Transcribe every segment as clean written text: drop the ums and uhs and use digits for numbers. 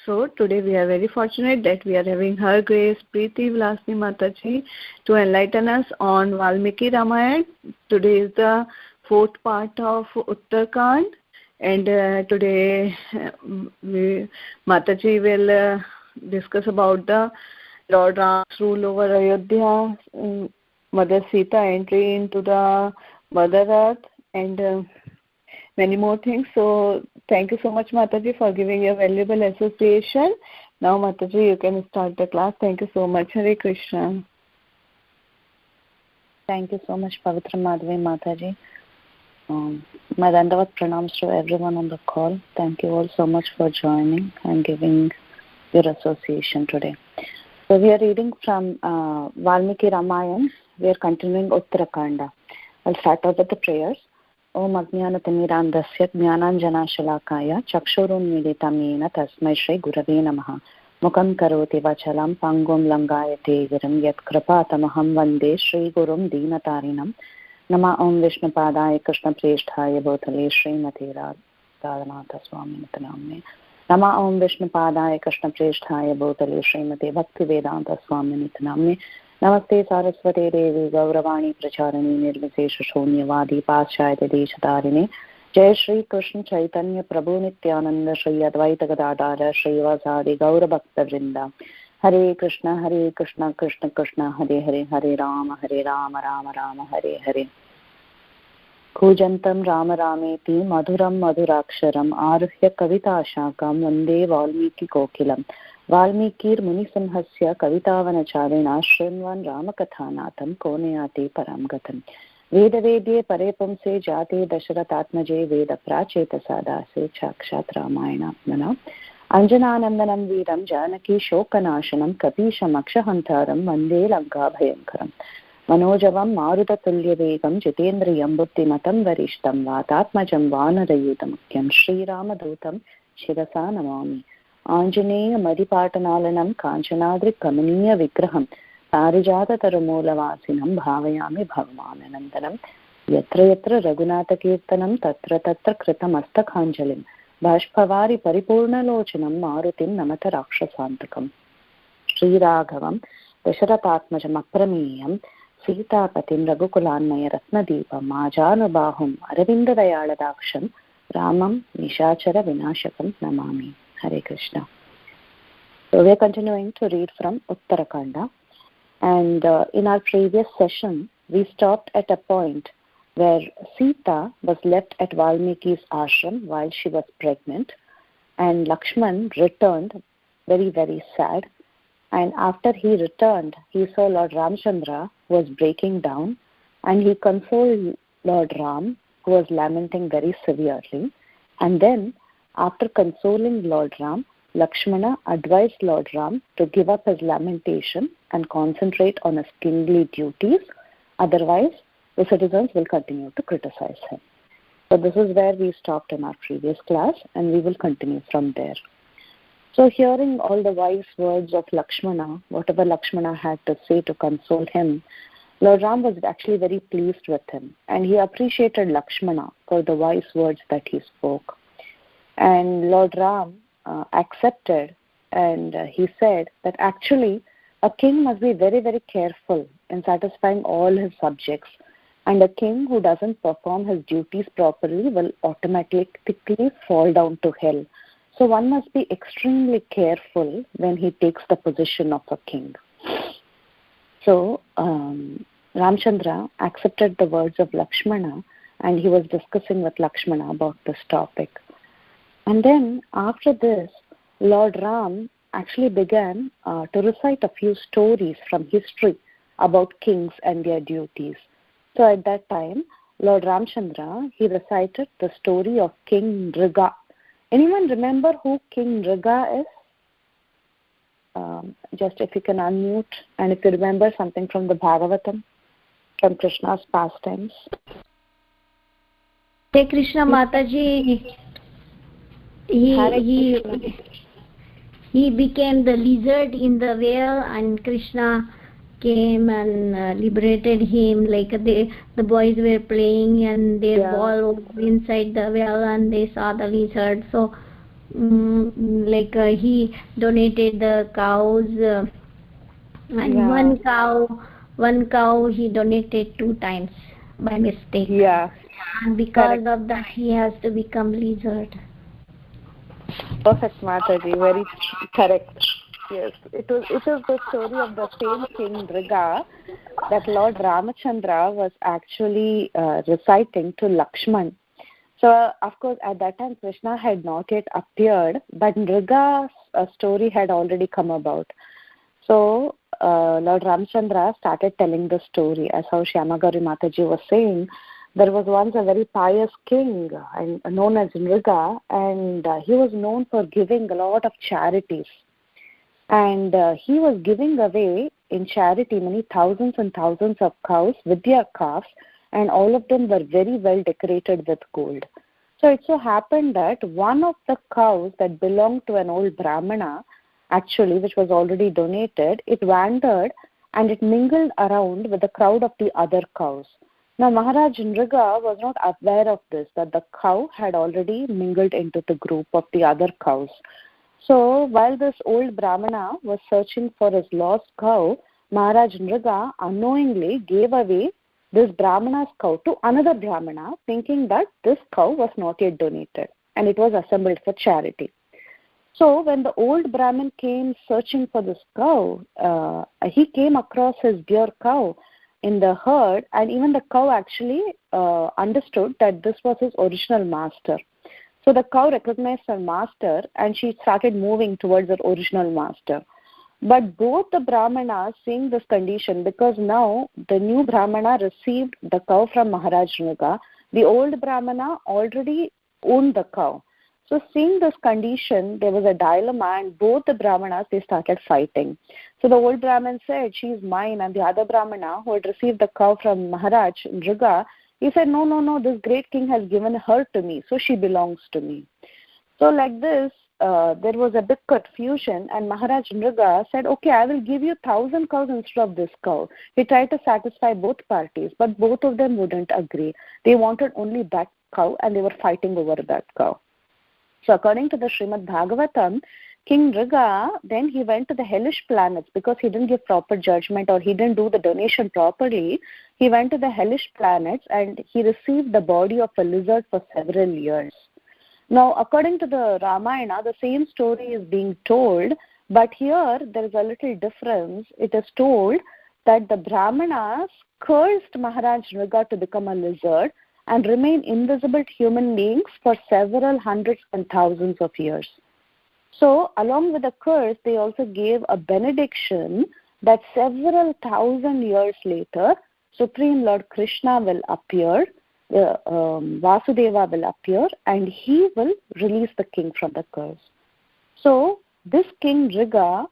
episode. Today we are very fortunate that we are having Her Grace Preethi Vilasini Mataji to enlighten us on Valmiki Ramayana. Today is the fourth part of Uttara, and today Mataji will discuss about the Lord Ram's rule over Ayodhya, Mother Sita entry into the Mother Earth, and many more things. So thank you so much, Mataji, for giving your valuable association. Now, Mataji, you can start the class. Thank you so much. Hare Krishna. Thank you so much, Pavitra Madhvi Mataji. My Dandavat pranams to everyone on the call. Thank you all so much for joining and giving your association today. So we are reading from Valmiki Ramayana. We are continuing Uttara Kanda. I'll start off with the prayers. Om Ajnanatimirandasya Jnananjanashalakaya Chakshurunmilitam Yena Tasmai Shri Gurave Namaha Mukam Karoti Vachalam Pangum Langayate Giram Yat Kripatamaham Vande Shri Gurum Deenatarinam Nama Om Vishnupadaya Krishna Presthaya Bhutale Srimati Radhanatha Swaminatha Namne Nama Om Vishnupadaya Krishna Presthaya Bhutale Srimati Bhaktivedanta Swaminatha Namne Namaste Saraswate Devi Gauravani Pracharani Nirvisesha Shoonyavadi Paschayate Deshatarine Jai Shri Krishna Chaitanya Prabhu Nityananda Shri Advaita Gadadara Shri Vasadi Gaura Bhakta Vrinda Hare Krishna Krishna Krishna Hare Hare Hare Rama Rama Rama Hare Hare Kujantam Rama Rameti Madhuram Madhuraksharam Aruhya Kavita Shakam Vande Valmiki Kokilam Valmikir Munisimhasya Kavitavanacharina Shrinvan Ramakathanathan Koneyati Paramgatam Veda Vedye Parepumse Jate Dasharatatmaje Veda Pracheta Sadase Chakshat Ramayana Mana Anjananandanam Veeram Janaki Shokanashanam Kapisham Akshahantaram Vande Lanka Bhayankaram Manojavam Maruta Tulya Vegam Jitendriyam Buddhimatam Varishtam Vatatmajam Vanarayutam Shri Ramadutam Shirasa Namami Anjaneya Madipatanalanam Kanchanadri Kamaniya Vigraham Parijata Tarumulavasinam Bhavayami Bhavamananandanam Yatra Yatra Raghunatha Kirtanam Tatra Tatra Kritam Astakhanjalim Bhashpavari Paripurna Lochanam Marutim Namata Rakshasantakam Sri Raghavam Dasharatatmajam Apramiyam Sitapatim Raghukulanmaya Ratnadipam Majanubahum Aravinda Dayaladaksham Ramam Nishachara Vinashakam Namami. Hare Krishna. So we are continuing to read from Uttara Kanda, and in our previous session we stopped at a point where Sita was left at Valmiki's ashram while she was pregnant, and Lakshman returned very, very sad, and after he returned he saw Lord Ramchandra was breaking down, and he consoled Lord Ram, who was lamenting very severely, and then after consoling Lord Ram, Lakshmana advised Lord Ram to give up his lamentation and concentrate on his kingly duties, otherwise the citizens will continue to criticize him. So this is where we stopped in our previous class, and we will continue from there. So hearing all the wise words of Lakshmana, whatever Lakshmana had to say to console him, Lord Ram was actually very pleased with him, and he appreciated Lakshmana for the wise words that he spoke. And Lord Ram accepted, and he said that actually a king must be very, very careful in satisfying all his subjects, and a king who doesn't perform his duties properly will automatically fall down to hell. So one must be extremely careful when he takes the position of a king. So Ramchandra accepted the words of Lakshmana, and he was discussing with Lakshmana about this topic. And then after this, Lord Ram actually began to recite a few stories from history about kings and their duties. So at that time, Lord Ramchandra, he recited the story of King Nriga. Anyone remember who King Nriga is? Just if you can unmute, and if you remember something from the Bhagavatam, from Krishna's pastimes. Hey Krishna Mataji, he became the lizard in the well, and Krishna came and liberated him. Like the boys were playing, and their ball was inside the well, and they saw the lizard. So he donated the cows, and one cow he donated 2 times by mistake. Yeah. And because of that, he has to become lizard. Perfect, Mataji. Very correct. Yes, it is the story of the same King Riga that Lord Ramachandra was actually reciting to Lakshman. So, of course, at that time, Krishna had not yet appeared, but Nriga's story had already come about. So, Lord Ramachandra started telling the story. As how Shyamagauri Mataji was saying, there was once a very pious king and known as Nriga, and he was known for giving a lot of charities. And he was giving away in charity many thousands and thousands of cows with their calves, and all of them were very well decorated with gold. So it so happened that one of the cows that belonged to an old Brahmana, actually, which was already donated, it wandered and it mingled around with the crowd of the other cows. Now Maharaj Nriga was not aware of this, that the cow had already mingled into the group of the other cows. So while this old Brahmana was searching for his lost cow, Maharaj Nriga unknowingly gave away this Brahmana's cow to another Brahmana, thinking that this cow was not yet donated and it was assembled for charity. So when the old Brahmin came searching for this cow, he came across his dear cow in the herd, and even the cow actually understood that this was his original master. So the cow recognized her master and she started moving towards her original master. But both the Brahmanas, seeing this condition, because now the new Brahmana received the cow from Maharaj Nriga, the old Brahmana already owned the cow. So seeing this condition, there was a dilemma, and both the Brahmanas, they started fighting. So the old Brahman said, she is mine, and the other Brahmana who had received the cow from Maharaj Nriga, he said, no, this great king has given her to me, so she belongs to me. So like this, there was a big confusion, and Maharaj Nriga said, okay, I will give you 1,000 cows instead of this cow. He tried to satisfy both parties, but both of them wouldn't agree. They wanted only that cow, and they were fighting over that cow. So according to the Srimad Bhagavatam, King Nriga, then he went to the hellish planets because he didn't give proper judgment, or he didn't do the donation properly. He went to the hellish planets and he received the body of a lizard for several years. Now, according to the Ramayana, the same story is being told, but here there is a little difference. It is told that the Brahmanas cursed Maharaj Nriga to become a lizard and remain invisible to human beings for several hundreds and thousands of years. So, along with the curse, they also gave a benediction that several thousand years later, Supreme Lord Krishna will appear, Vasudeva will appear, and he will release the king from the curse. So, this King Nriga,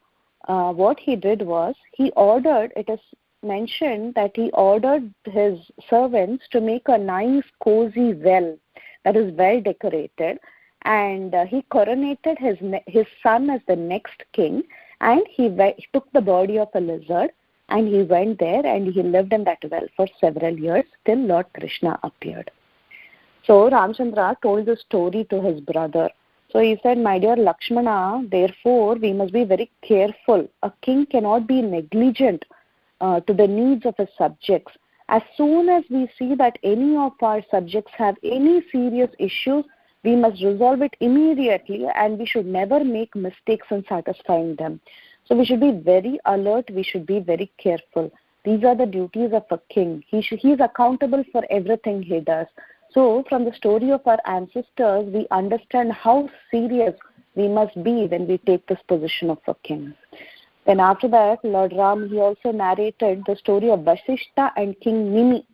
what he did was, he ordered, it is mentioned that he ordered his servants to make a nice cozy well that is well decorated, and he coronated his son as the next king, and he took the body of a lizard and he went there and he lived in that well for several years till Lord Krishna appeared. So Ramchandra told the story to his brother. So he said, my dear Lakshmana, therefore we must be very careful. A king cannot be negligent to the needs of his subjects. As soon as we see that any of our subjects have any serious issues, we must resolve it immediately, and we should never make mistakes in satisfying them. So we should be very alert, we should be very careful. These are the duties of a king. He is accountable for everything he does. So from the story of our ancestors, we understand how serious we must be when we take this position of a king. Then after that, Lord Ram, he also narrated the story of Vasishta and King Nimi.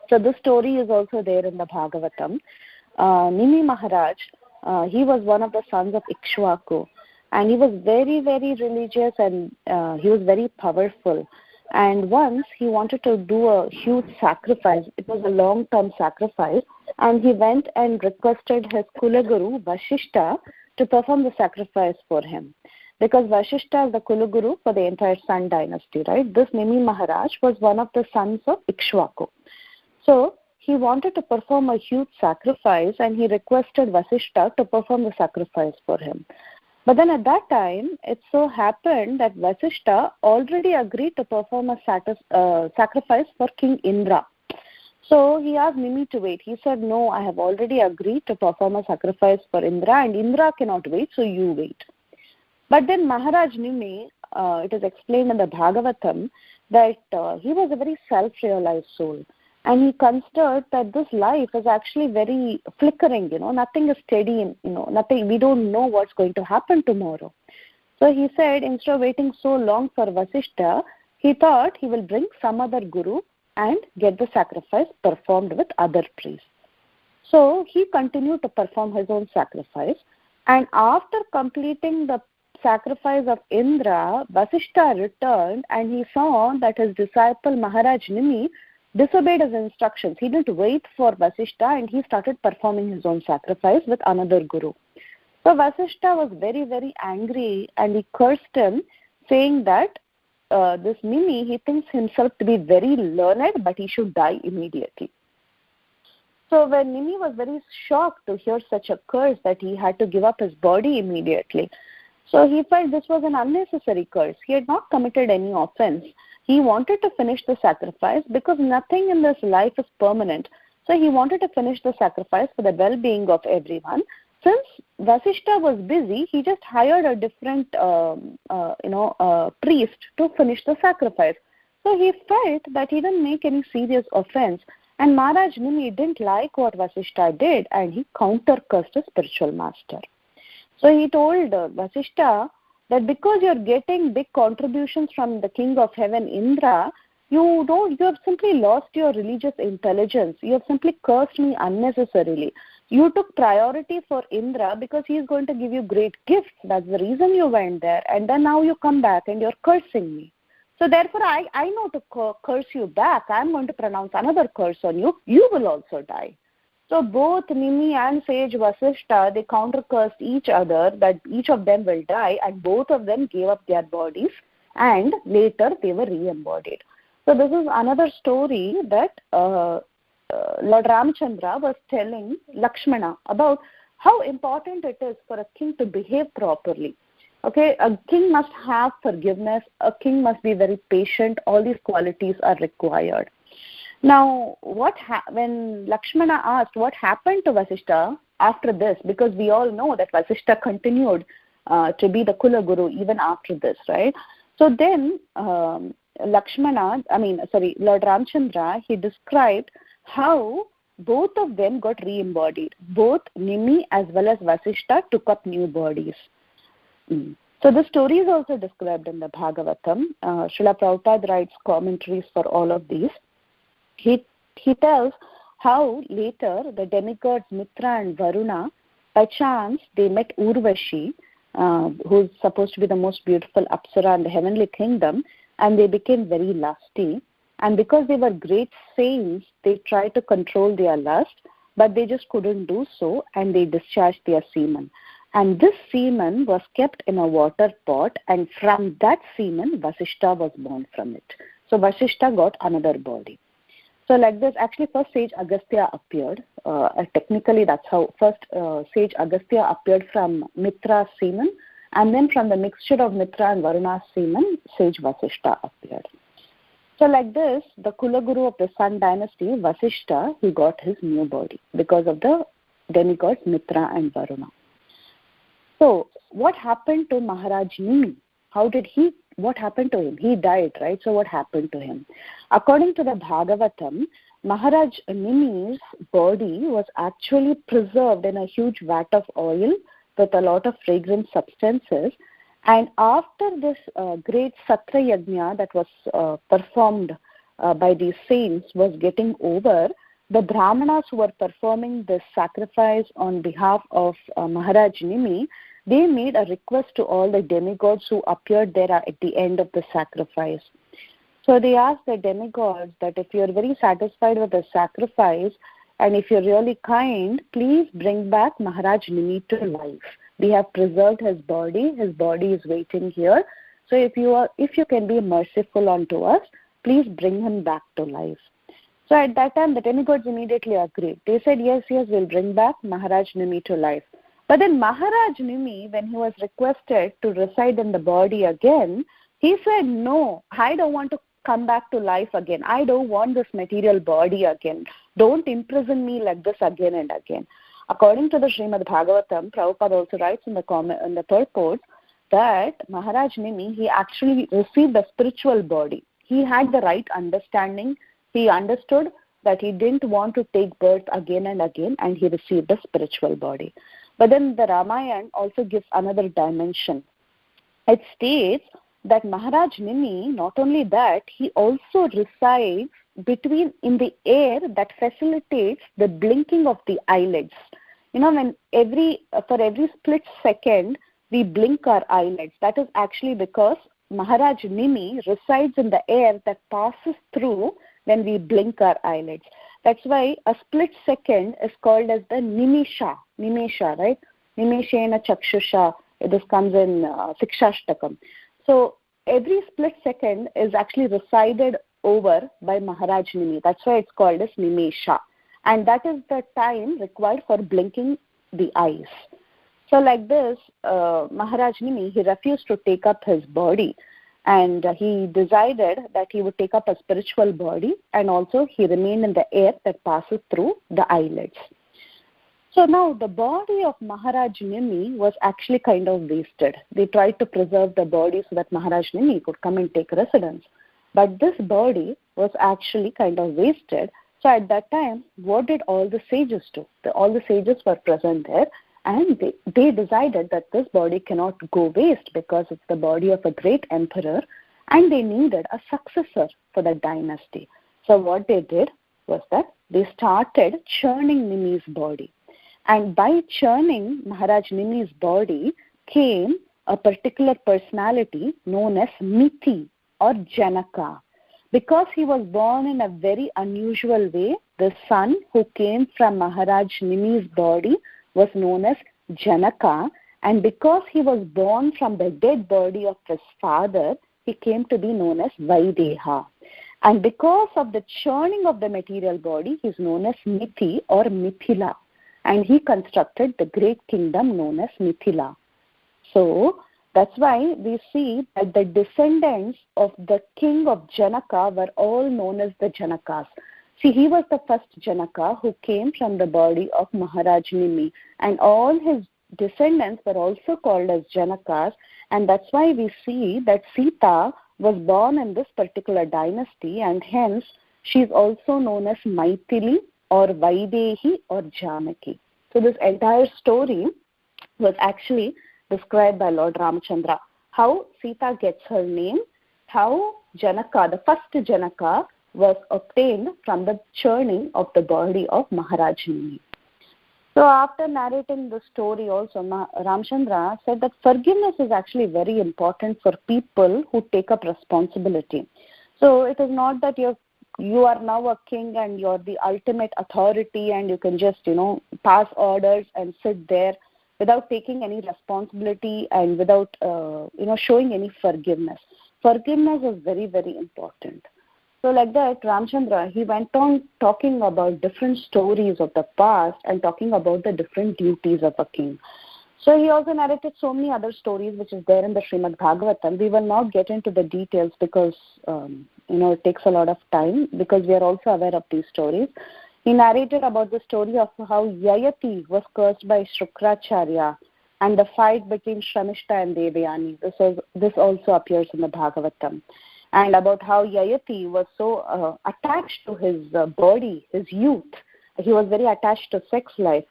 So this story is also there in the Bhagavatam. Nimi Maharaj, he was one of the sons of Ikshvaku, and he was very, very religious, and he was very powerful. And once he wanted to do a huge sacrifice. It was a long-term sacrifice, and he went and requested his Kulaguru, Vasishta, to perform the sacrifice for him. Because Vasishta is the Kulaguru for the entire Sun dynasty, right? This Nimi Maharaj was one of the sons of Ikshvaku. So he wanted to perform a huge sacrifice, and he requested Vasishtha to perform the sacrifice for him. But then at that time, it so happened that Vasishtha already agreed to perform a sacrifice for King Indra. So he asked Nimi to wait. He said, no, I have already agreed to perform a sacrifice for Indra, and Indra cannot wait, so you wait. But then Maharaj Nimi, it is explained in the Bhagavatam, that he was a very self-realized soul. And he considered that this life is actually very flickering, nothing is steady, nothing, we don't know what's going to happen tomorrow. So he said, instead of waiting so long for Vasishtha, he thought he will bring some other guru and get the sacrifice performed with other priests. So he continued to perform his own sacrifice. And after completing the sacrifice of Indra, Vasishtha returned and he saw that his disciple Maharaj Nimi disobeyed his instructions. He didn't wait for Vasishtha and he started performing his own sacrifice with another guru. So Vasishtha was very, very angry and he cursed him, saying that this Nimi, he thinks himself to be very learned, but he should die immediately. So when Nimi was very shocked to hear such a curse that he had to give up his body immediately, so he felt this was an unnecessary curse. He had not committed any offense. He wanted to finish the sacrifice because nothing in this life is permanent. So he wanted to finish the sacrifice for the well-being of everyone. Since Vasishtha was busy, he just hired a different priest to finish the sacrifice. So he felt that he didn't make any serious offense. And Maharaj Nimi didn't like what Vasishtha did, and he counter-cursed his spiritual master. So he told Vasishtha that because you're getting big contributions from the king of heaven, Indra, you have simply lost your religious intelligence. You have simply cursed me unnecessarily. You took priority for Indra because he is going to give you great gifts. That's the reason you went there. And then now you come back and you're cursing me. So therefore, I know to curse you back. I'm going to pronounce another curse on you. You will also die. So both Nimi and sage Vasishtha, they counter-cursed each other that each of them will die, and both of them gave up their bodies and later they were re-embodied. So this is another story that Lord Ramchandra was telling Lakshmana about how important it is for a king to behave properly. Okay, a king must have forgiveness, a king must be very patient, all these qualities are required. Now, when Lakshmana asked what happened to Vasishtha after this, because we all know that Vasishtha continued to be the Kula Guru even after this, right? So then Lord Ramchandra, he described how both of them got re-embodied. Both Nimi as well as Vasishtha took up new bodies. So the story is also described in the Bhagavatam. Srila Prabhupada writes commentaries for all of these. He tells how later the demigods Mitra and Varuna, by chance, they met Urvashi, who's supposed to be the most beautiful Apsara in the heavenly kingdom, and they became very lusty. And because they were great saints, they tried to control their lust, but they just couldn't do so, and they discharged their semen. And this semen was kept in a water pot, and from that semen, Vasishtha was born from it. So Vasishtha got another body. So like this, actually first sage Agastya appeared. Technically that's how first sage Agastya appeared from Mitra's semen, and then from the mixture of Mitra and Varuna's semen, sage Vasishtha appeared. So like this, the Kula Guru of the Sun dynasty, Vasishtha, he got his new body because of the demigods Mitra and Varuna. So what happened to Maharaj Nimi? What happened to him? He died, right? So what happened to him? According to the Bhagavatam, Maharaj Nimi's body was actually preserved in a huge vat of oil with a lot of fragrant substances. And after this great Satra Yajna that was performed by these saints was getting over, the Brahmanas who were performing this sacrifice on behalf of Maharaj Nimi, they made a request to all the demigods who appeared there at the end of the sacrifice. So they asked the demigods that if you're very satisfied with the sacrifice and if you're really kind, please bring back Maharaj Nimi to life. We have preserved his body is waiting here. So if you can be merciful unto us, please bring him back to life. So at that time, the demigods immediately agreed. They said, yes, we'll bring back Maharaj Nimi to life. But then Maharaj Nimi, when he was requested to reside in the body again, he said, no, I don't want to come back to life again. I don't want this material body again. Don't imprison me like this again and again. According to the Srimad Bhagavatam, Prabhupada also writes in the purport that Maharaj Nimi, he actually received a spiritual body. He had the right understanding. He understood that he didn't want to take birth again and again, and he received a spiritual body. But then the Ramayana also gives another dimension. It states that Maharaj Nimi, not only that, he also resides in the air that facilitates the blinking of the eyelids. When for every split second we blink our eyelids, that is actually because Maharaj Nimi resides in the air that passes through when we blink our eyelids. That's why a split second is called as the nimesha, right? Nimeshena chakshusha. This comes in Sikshashtakam. So every split second is actually resided over by Maharaj Nimi. That's why it's called as nimesha. And that is the time required for blinking the eyes. So like this, Maharaj Nimi, he refused to take up his body, and he decided that he would take up a spiritual body, and also he remained in the air that passes through the eyelids. So now the body of Maharaj Nimi was actually kind of wasted. They tried to preserve the body so that Maharaj Nimi could come and take residence. But this body was actually kind of wasted. So at that time, what did all the sages do? All the sages were present there, and they decided that this body cannot go waste because it's the body of a great emperor, and they needed a successor for the dynasty. So what they did was that they started churning Nimi's body. And by churning Maharaj Nimi's body came a particular personality known as Mithi or Janaka. Because he was born in a very unusual way, the son who came from Maharaj Nimi's body was known as Janaka, and because he was born from the dead body of his father, he came to be known as Vaideha. And because of the churning of the material body, he is known as Mithi or Mithila, and he constructed the great kingdom known as Mithila. So that's why we see that the descendants of the king of Janaka were all known as the Janakas. See, he was the first Janaka who came from the body of Maharaj Nimi, and all his descendants were also called as Janakas, and that's why we see that Sita was born in this particular dynasty, and hence she is also known as Maithili or Vaidehi or Janaki. So this entire story was actually described by Lord Ramachandra. How Sita gets her name, how Janaka, the first Janaka, was obtained from the churning of the body of Maharaj Nimi. So after narrating the story also, Ramachandra said that forgiveness is actually very important for people who take up responsibility. So it is not that you are now a king and you're the ultimate authority and you can just, pass orders and sit there without taking any responsibility and without, showing any forgiveness. Forgiveness is very, very important. So like that, Ramachandra, he went on talking about different stories of the past and talking about the different duties of a king. So he also narrated so many other stories which is there in the Srimad Bhagavatam. We will not get into the details because, it takes a lot of time, because we are also aware of these stories. He narrated about the story of how Yayati was cursed by Shukracharya and the fight between Shramishta and Devayani. This also appears in the Bhagavatam. And about how Yayati was so attached to his body, his youth. He was very attached to sex life.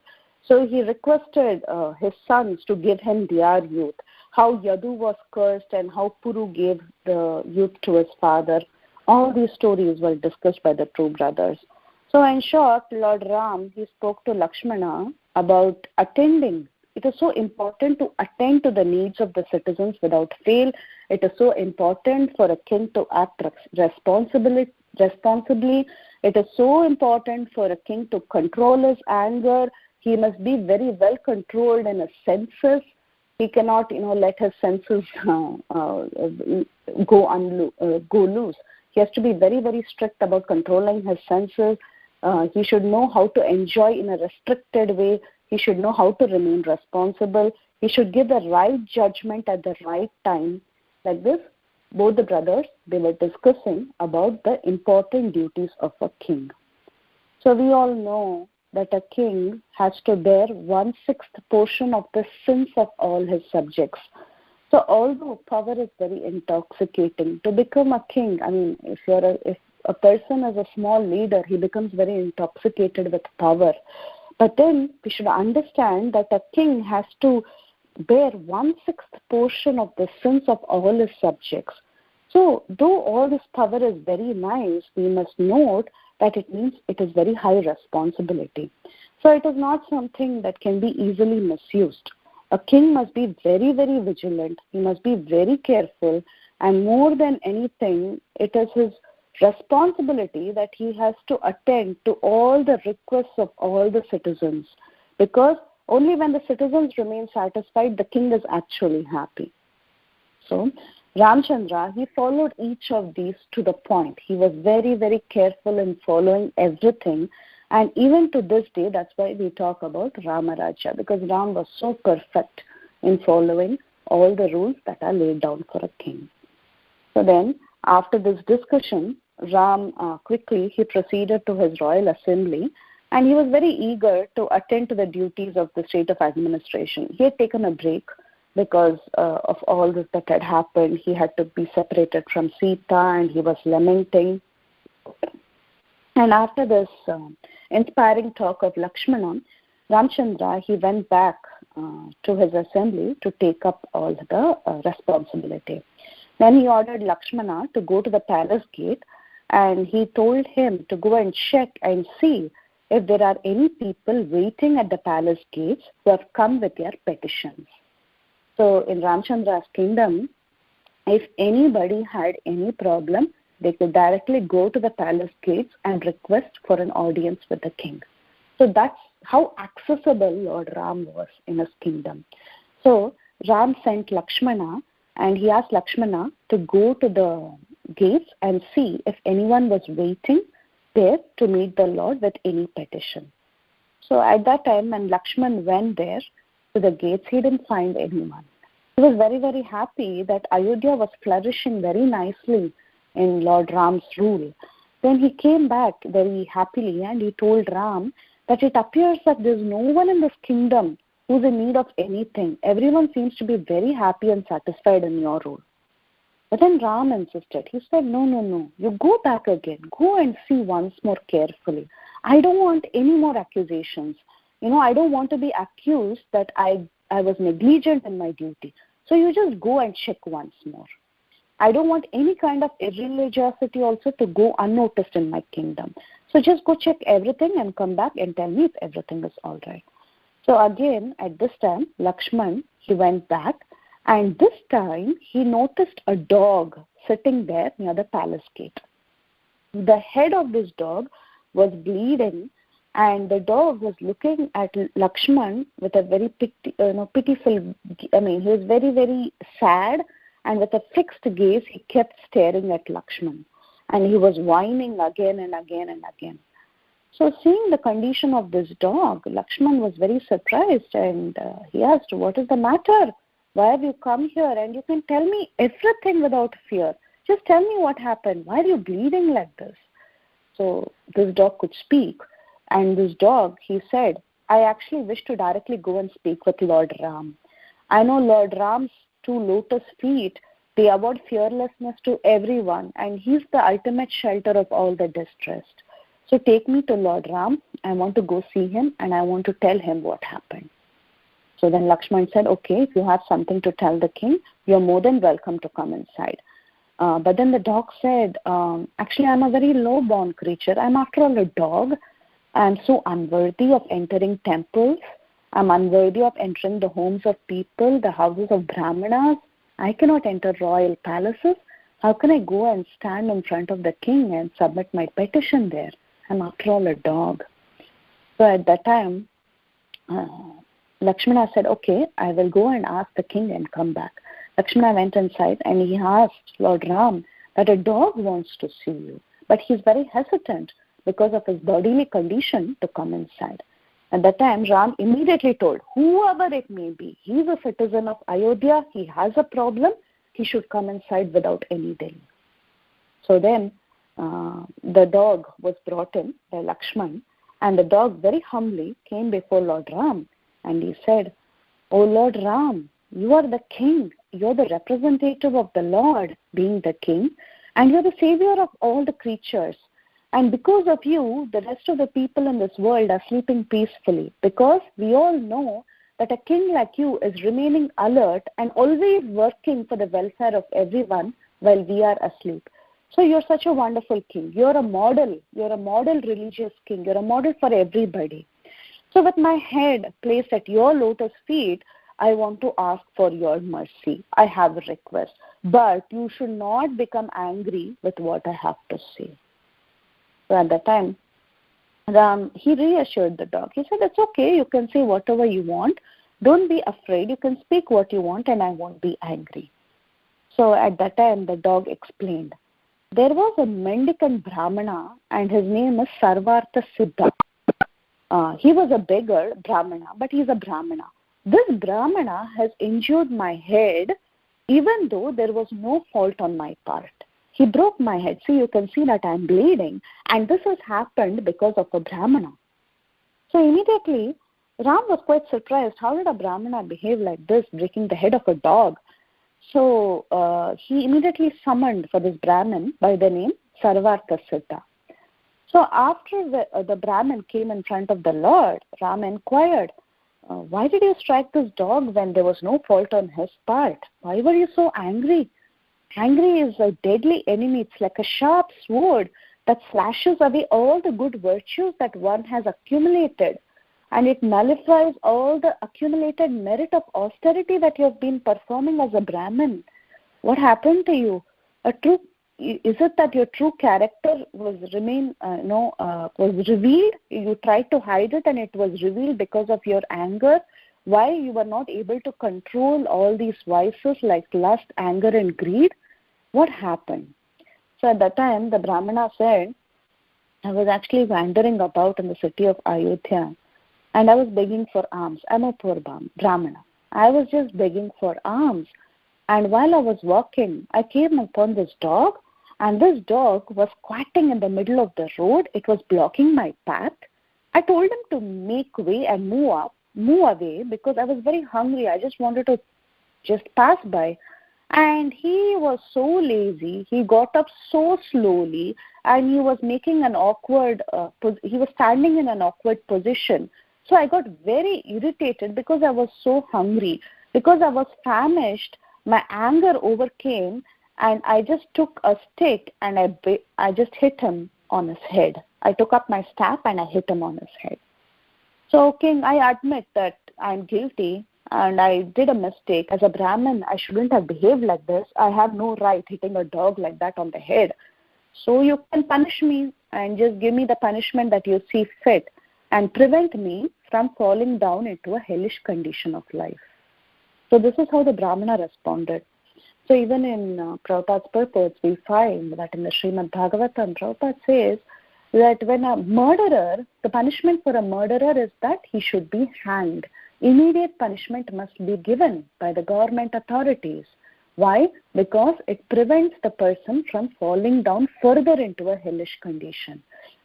So he requested his sons to give him their youth. How Yadu was cursed and how Puru gave the youth to his father. All these stories were discussed by the two brothers. So in short, Lord Ram, he spoke to Lakshmana about attending. It is so important to attend to the needs of the citizens without fail. It is so important for a king to act responsibly. It is so important for a king to control his anger. He must be very well controlled in his senses. He cannot, let his senses go loose. He has to be very, very strict about controlling his senses. He should know how to enjoy in a restricted way. He should know how to remain responsible. He should give the right judgment at the right time. Like this, both the brothers, they were discussing about the important duties of a king. So we all know that a king has to bear 1/6 portion of the sins of all his subjects. So although power is very intoxicating, to become a king, I mean, if a person is a small leader, he becomes very intoxicated with power. But then we should understand that a king has to bear 1/6 portion of the sins of all his subjects. So though all this power is very nice, we must note that it means it is very high responsibility. So it is not something that can be easily misused. A king must be very, very vigilant. He must be very careful. And more than anything, it is his responsibility that he has to attend to all the requests of all the citizens. Because only when the citizens remain satisfied, the king is actually happy. So Ramchandra, he followed each of these to the point. He was very, very careful in following everything. And even to this day, that's why we talk about Ramaraja, because Ram was so perfect in following all the rules that are laid down for a king. So then, after this discussion, Ram quickly, he proceeded to his royal assembly, and he was very eager to attend to the duties of the state of administration. He had taken a break because of all this that had happened. He had to be separated from Sita, and he was lamenting. And after this inspiring talk of Lakshmana, Ramchandra, he went back to his assembly to take up all the responsibility. Then he ordered Lakshmana to go to the palace gate, and he told him to go and check and see if there are any people waiting at the palace gates who have come with their petitions. So in Ramchandra's kingdom, if anybody had any problem, they could directly go to the palace gates and request for an audience with the king. So that's how accessible Lord Ram was in his kingdom. So Ram sent Lakshmana, and he asked Lakshmana to go to the gates and see if anyone was waiting there to meet the Lord with any petition. So at that time, when Lakshman went there to the gates, he didn't find anyone. He was very, very happy that Ayodhya was flourishing very nicely in Lord Ram's rule. Then he came back very happily, and he told Ram that it appears that there is no one in this kingdom who is in need of anything. Everyone seems to be very happy and satisfied in your rule. But then Ram insisted. He said, no, you go back again. Go and see once more carefully. I don't want any more accusations. I don't want to be accused that I was negligent in my duty. So you just go and check once more. I don't want any kind of irreligiosity also to go unnoticed in my kingdom. So just go check everything and come back and tell me if everything is all right. So again, at this time, Lakshman, he went back, and this time he noticed a dog sitting there near the palace gate. The head of this dog was bleeding, and the dog was looking at Lakshman with a very pitiful, he was very, very sad, and with a fixed gaze, he kept staring at Lakshman. And he was whining again and again and again. So seeing the condition of this dog, Lakshman was very surprised, and he asked, what is the matter? Why have you come here? And you can tell me everything without fear. Just tell me what happened. Why are you bleeding like this? So this dog could speak. And this dog, he said, I actually wish to directly go and speak with Lord Ram. I know Lord Ram's 2 lotus feet, they award fearlessness to everyone, and he's the ultimate shelter of all the distressed. So take me to Lord Ram. I want to go see him, and I want to tell him what happened. So then Lakshman said, okay, if you have something to tell the king, you're more than welcome to come inside. But then the dog said, actually, I'm a very low-born creature. I'm after all a dog. I'm so unworthy of entering temples. I'm unworthy of entering the homes of people, the houses of brahmanas. I cannot enter royal palaces. How can I go and stand in front of the king and submit my petition there? I'm after all a dog. So at that time, Lakshmana said, okay, I will go and ask the king and come back. Lakshmana went inside and he asked Lord Ram that a dog wants to see you, but he's very hesitant because of his bodily condition to come inside. At that time, Ram immediately told, whoever it may be, he's a citizen of Ayodhya, he has a problem, he should come inside without any delay. So then the dog was brought in by Lakshman, and the dog very humbly came before Lord Ram, and he said, "O Lord Ram, you are the king, you are the representative of the Lord, being the king, and you are the savior of all the creatures. And because of you, the rest of the people in this world are sleeping peacefully, because we all know that a king like you is remaining alert and always working for the welfare of everyone while we are asleep. So you're such a wonderful king. You're a model religious king. You're a model for everybody. So with my head placed at your lotus feet, I want to ask for your mercy. I have a request. But you should not become angry with what I have to say." So at that time, Ram, he reassured the dog. He said, "It's okay. You can say whatever you want. Don't be afraid. You can speak what you want and I won't be angry." So at that time, the dog explained. There was a mendicant Brahmana and his name is Sarvartha Siddha. He was a beggar Brahmana, but he's a Brahmana. This Brahmana has injured my head even though there was no fault on my part. He broke my head. See, you can see that I'm bleeding, and this has happened because of a Brahmana. So immediately, Ram was quite surprised. How did a Brahmana behave like this, breaking the head of a dog? So he immediately summoned for this Brahmin by the name Sarvartha Siddha. So after the Brahmin came in front of the Lord, Ram inquired, "Why did you strike this dog when there was no fault on his part? Why were you so angry?" Angry is a deadly enemy. It's like a sharp sword that slashes away all the good virtues that one has accumulated, and it nullifies all the accumulated merit of austerity that you have been performing as a Brahmin. What happened to you? Is it that your true character was revealed? You tried to hide it and it was revealed because of your anger. Why you were not able to control all these vices like lust, anger and greed? What happened? So at that time, the Brahmana said, "I was actually wandering about in the city of Ayodhya and I was begging for alms. I'm a poor Brahmana. I was just begging for alms. And while I was walking, I came upon this dog, and this dog was squatting in the middle of the road. It was blocking my path. I told him to make way and move away because I was very hungry. I just wanted to just pass by. And he was so lazy. He got up so slowly, and he was making an awkward, he was standing in an awkward position. So I got very irritated because I was so hungry. Because I was famished, my anger overcame, and I just took a stick and I just hit him on his head. I took up my staff and I hit him on his head. So, King, I admit that I'm guilty and I did a mistake. As a Brahmin, I shouldn't have behaved like this. I have no right hitting a dog like that on the head. So you can punish me and just give me the punishment that you see fit and prevent me from falling down into a hellish condition of life." So this is how the Brahmana responded. So even in Prabhupada's purports, we find that in the Srimad Bhagavatam, Prabhupada says that when a murderer, the punishment for a murderer is that he should be hanged. Immediate punishment must be given by the government authorities. Why? Because it prevents the person from falling down further into a hellish condition.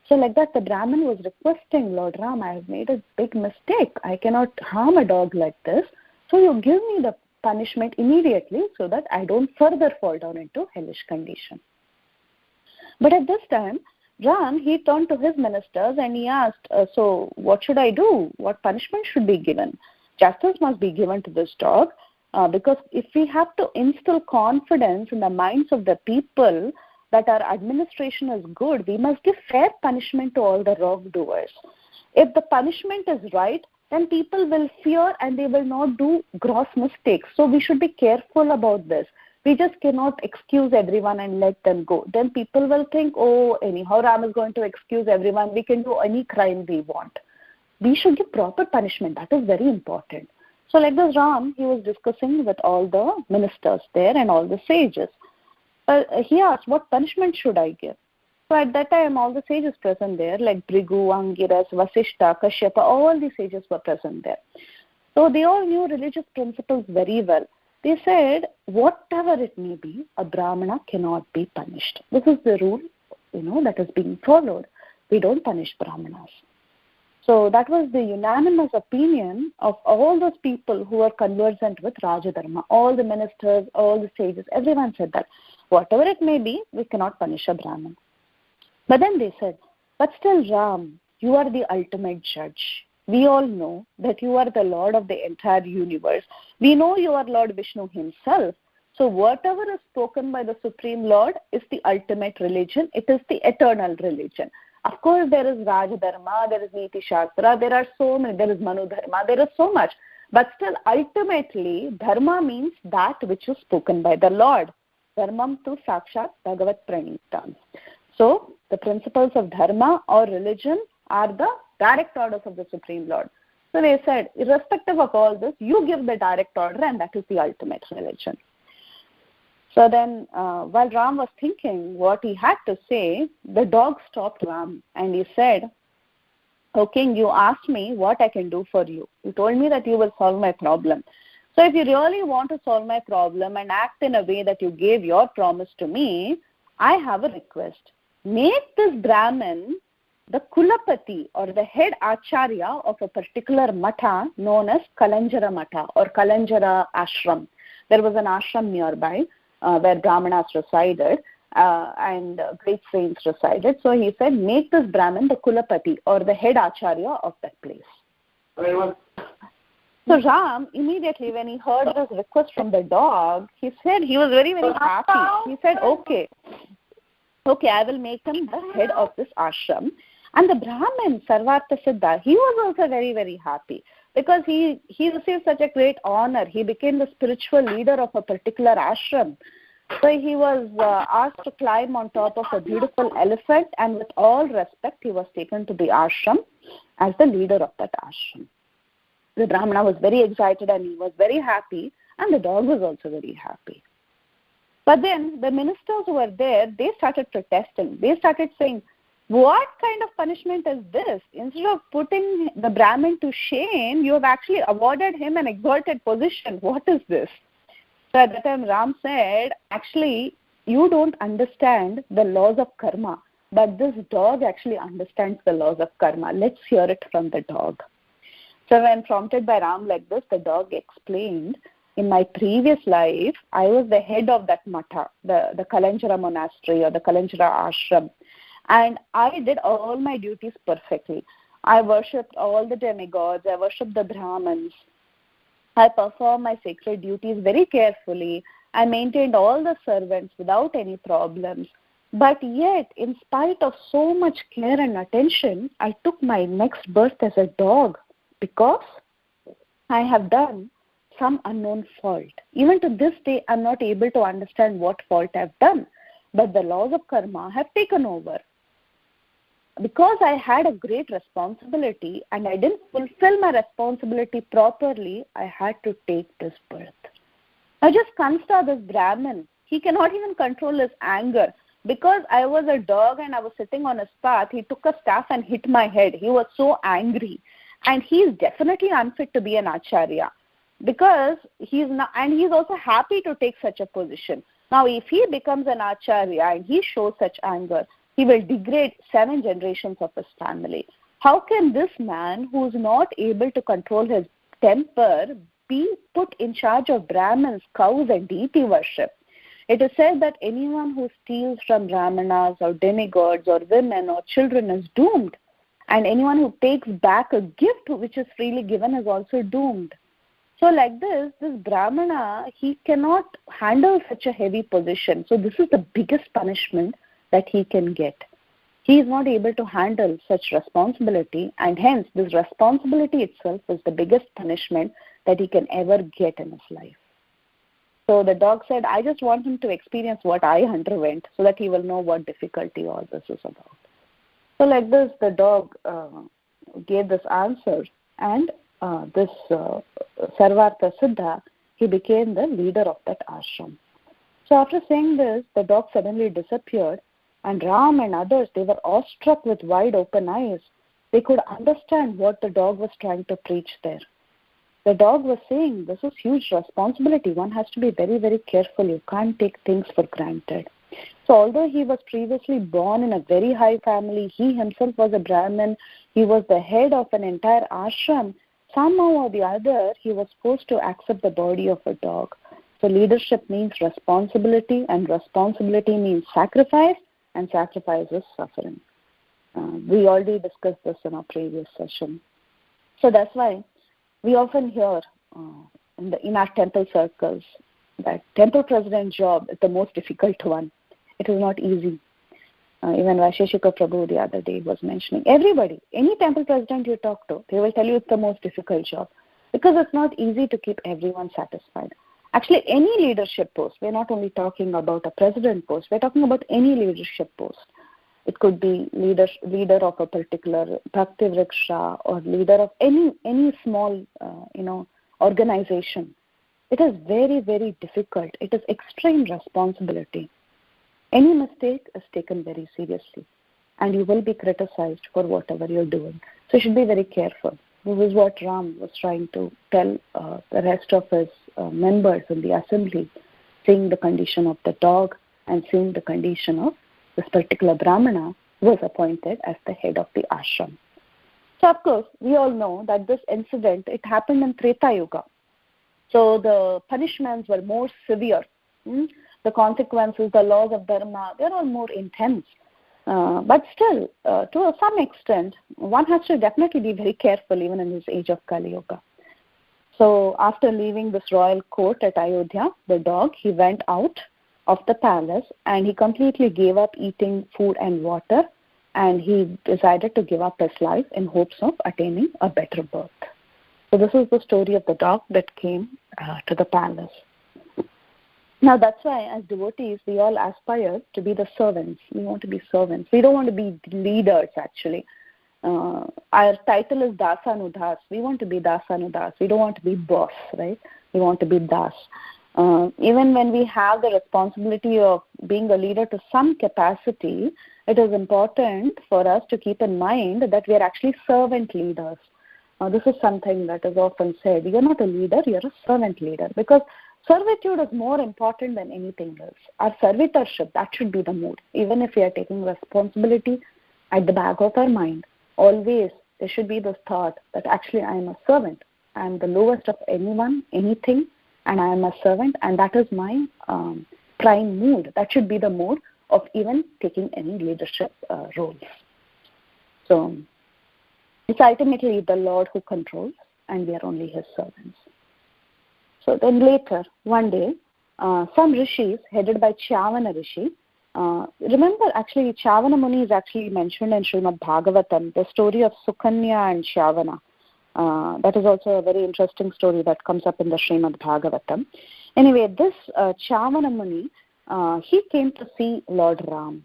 So like that, the Brahmin was requesting, "Lord Ram, I have made a big mistake. I cannot harm a dog like this. So you give me the punishment immediately so that I don't further fall down into hellish condition." But at this time, Ram, he turned to his ministers and he asked, "So what should I do? What punishment should be given? Justice must be given to this dog because if we have to instill confidence in the minds of the people that our administration is good, we must give fair punishment to all the wrongdoers. If the punishment is right, then people will fear and they will not do gross mistakes. So we should be careful about this. We just cannot excuse everyone and let them go. Then people will think, oh, anyhow, Ram is going to excuse everyone. We can do any crime we want. We should give proper punishment. That is very important." So like this, Ram, he was discussing with all the ministers there and all the sages. He asked, what punishment should I give? So at that time, all the sages present there, like Bhrigu, Angiras, Vasishta, Kashyapa, all the sages were present there. So they all knew religious principles very well. They said, whatever it may be, a Brahmana cannot be punished. This is the rule, that is being followed. We don't punish Brahmanas. So that was the unanimous opinion of all those people who were conversant with Rajadharma. All the ministers, all the sages, everyone said that whatever it may be, we cannot punish a Brahman. But then they said, but still Ram, you are the ultimate judge. We all know that you are the Lord of the entire universe. We know you are Lord Vishnu himself. So whatever is spoken by the Supreme Lord is the ultimate religion. It is the eternal religion. Of course, there is Rajadharma, there is Niti Shastra, there are so many, there is Manu Dharma, there is so much. But still, ultimately, Dharma means that which is spoken by the Lord. Dharmam tu sakshat bhagavat pranitam. So, the principles of Dharma or religion are the direct orders of the Supreme Lord. So they said, irrespective of all this, you give the direct order and that is the ultimate religion. So then, while Ram was thinking what he had to say, the dog stopped Ram and he said, "O King, you asked me what I can do for you. You told me that you will solve my problem. So if you really want to solve my problem and act in a way that you gave your promise to me, I have a request. Make this Brahmin the Kulapati or the head Acharya of a particular matha known as Kalanjara Matha or Kalanjara Ashram. There was an ashram nearby where Brahmanas resided and great saints resided. So he said, make this Brahmin the Kulapati or the head Acharya of that place." So Ram, immediately when he heard this request from the dog, he said he was very, very happy. He said, okay, I will make him the head of this ashram. And the Brahmin, Sarvartha Siddha, he was also very, very happy because he received such a great honor. He became the spiritual leader of a particular ashram. So he was asked to climb on top of a beautiful elephant, and with all respect, he was taken to the ashram as the leader of that ashram. The Brahmana was very excited and he was very happy, and the dog was also very happy. But then the ministers who were there, they started protesting. They started saying, what kind of punishment is this? Instead of putting the Brahmin to shame, you have actually awarded him an exalted position. What is this? So at that time Ram said, actually, you don't understand the laws of karma, but this dog actually understands the laws of karma. Let's hear it from the dog. So when prompted by Ram like this, the dog explained, in my previous life, I was the head of that matha, the Kalanjara monastery or the Kalanjara ashram. And I did all my duties perfectly. I worshipped all the demigods. I worshipped the Brahmins. I performed my sacred duties very carefully. I maintained all the servants without any problems. But yet, in spite of so much care and attention, I took my next birth as a dog because I have done some unknown fault. Even to this day, I'm not able to understand what fault I've done. But the laws of karma have taken over. Because I had a great responsibility and I didn't fulfill my responsibility properly, I had to take this birth. Now just consider this Brahmin. He cannot even control his anger. Because I was a dog and I was sitting on his path, he took a staff and hit my head. He was so angry. And he is definitely unfit to be an acharya. Because he's not, and he's also happy to take such a position. Now if he becomes an acharya and he shows such anger, he will degrade 7 generations of his family. How can this man who is not able to control his temper be put in charge of Brahmins, cows and deity worship? It is said that anyone who steals from Brahmanas or demigods or women or children is doomed. And anyone who takes back a gift which is freely given is also doomed. So like this Brahmana, he cannot handle such a heavy position. So this is the biggest punishment that he can get. He is not able to handle such responsibility, and hence this responsibility itself is the biggest punishment that he can ever get in his life. So the dog said, I just want him to experience what I underwent so that he will know what difficulty all this is about. So like this, the dog gave this answer, and this Sarvartha Siddha, he became the leader of that ashram. So after saying this, the dog suddenly disappeared, and Ram and others, they were awestruck with wide open eyes. They could understand what the dog was trying to preach there. The dog was saying, this is huge responsibility. One has to be very, very careful. You can't take things for granted. So although he was previously born in a very high family, he himself was a Brahmin, he was the head of an entire ashram, somehow or the other, he was forced to accept the body of a dog. So leadership means responsibility, and responsibility means sacrifice, and sacrifice is suffering. We already discussed this in our previous session. So that's why we often hear in our temple circles that temple president job is the most difficult one. It is not easy. Even Vaisheshika Prabhu the other day was mentioning. Everybody, any temple president you talk to, they will tell you it's the most difficult job because it's not easy to keep everyone satisfied. Actually, any leadership post, we're not only talking about a president post, we're talking about any leadership post. It could be leader of a particular bhakti vriksha or leader of any small organization. It is very, very difficult. It is extreme responsibility. Any mistake is taken very seriously, and you will be criticized for whatever you're doing. So you should be very careful. This is what Ram was trying to tell the rest of his members in the assembly, seeing the condition of the dog and seeing the condition of this particular Brahmana who was appointed as the head of the ashram. So of course, we all know that this incident, it happened in Treta Yuga. So the punishments were more severe. The consequences, the laws of dharma, they're all more intense. But still, to some extent, one has to definitely be very careful even in this age of Kali Yuga. So after leaving this royal court at Ayodhya, the dog, he went out of the palace and he completely gave up eating food and water, and he decided to give up his life in hopes of attaining a better birth. So this is the story of the dog that came to the palace. Now that's why as devotees, we all aspire to be the servants. We want to be servants. We don't want to be leaders actually. Our title is Dasanudas. We want to be Dasanudas. We don't want to be boss, right? We want to be Das. Even when we have the responsibility of being a leader to some capacity, it is important for us to keep in mind that we are actually servant leaders. This is something that is often said. You're not a leader, you're a servant leader, because servitude is more important than anything else. Our servitorship, that should be the mood. Even if we are taking responsibility at the back of our mind, always there should be this thought that actually I am a servant. I am the lowest of anyone, anything, and I am a servant, and that is my prime mood. That should be the mood of even taking any leadership roles. So it's ultimately the Lord who controls, and we are only his servants. So then later, one day, some rishis headed by Chavana Rishi, remember actually Chavana Muni is actually mentioned in Srimad Bhagavatam, the story of Sukanya and Chavana. That is also a very interesting story that comes up in the Srimad Bhagavatam. Anyway, this Chavana Muni, he came to see Lord Ram.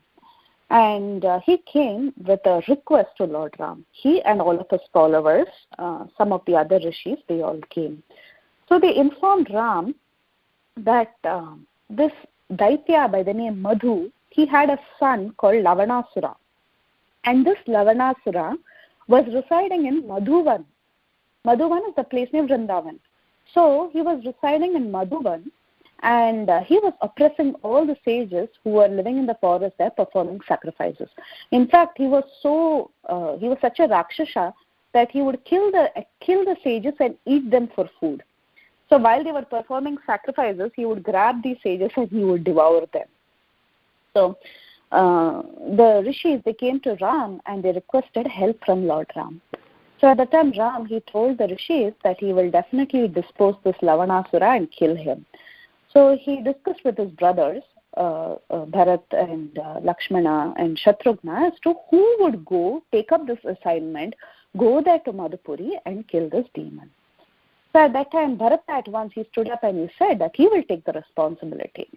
And he came with a request to Lord Ram. He and all of his followers, some of the other rishis, they all came. So they informed Ram that this Daitya by the name Madhu, he had a son called Lavanasura. And this Lavanasura was residing in Madhuvan. Madhuvan is the place near Vrindavan. So he was residing in Madhuvan, and he was oppressing all the sages who were living in the forest there, performing sacrifices. In fact, he was such a Rakshasa that he would kill the sages and eat them for food. So while they were performing sacrifices, he would grab these sages and he would devour them. So the rishis, they came to Ram and they requested help from Lord Ram. So at the time, Ram, he told the rishis that he will definitely dispose this Lavanasura and kill him. So he discussed with his brothers, Bharat and Lakshmana and Shatrughna, as to who would go, take up this assignment, go there to Madhupuri and kill this demon. So at that time, Bharat at once, he stood up and he said that he will take the responsibility.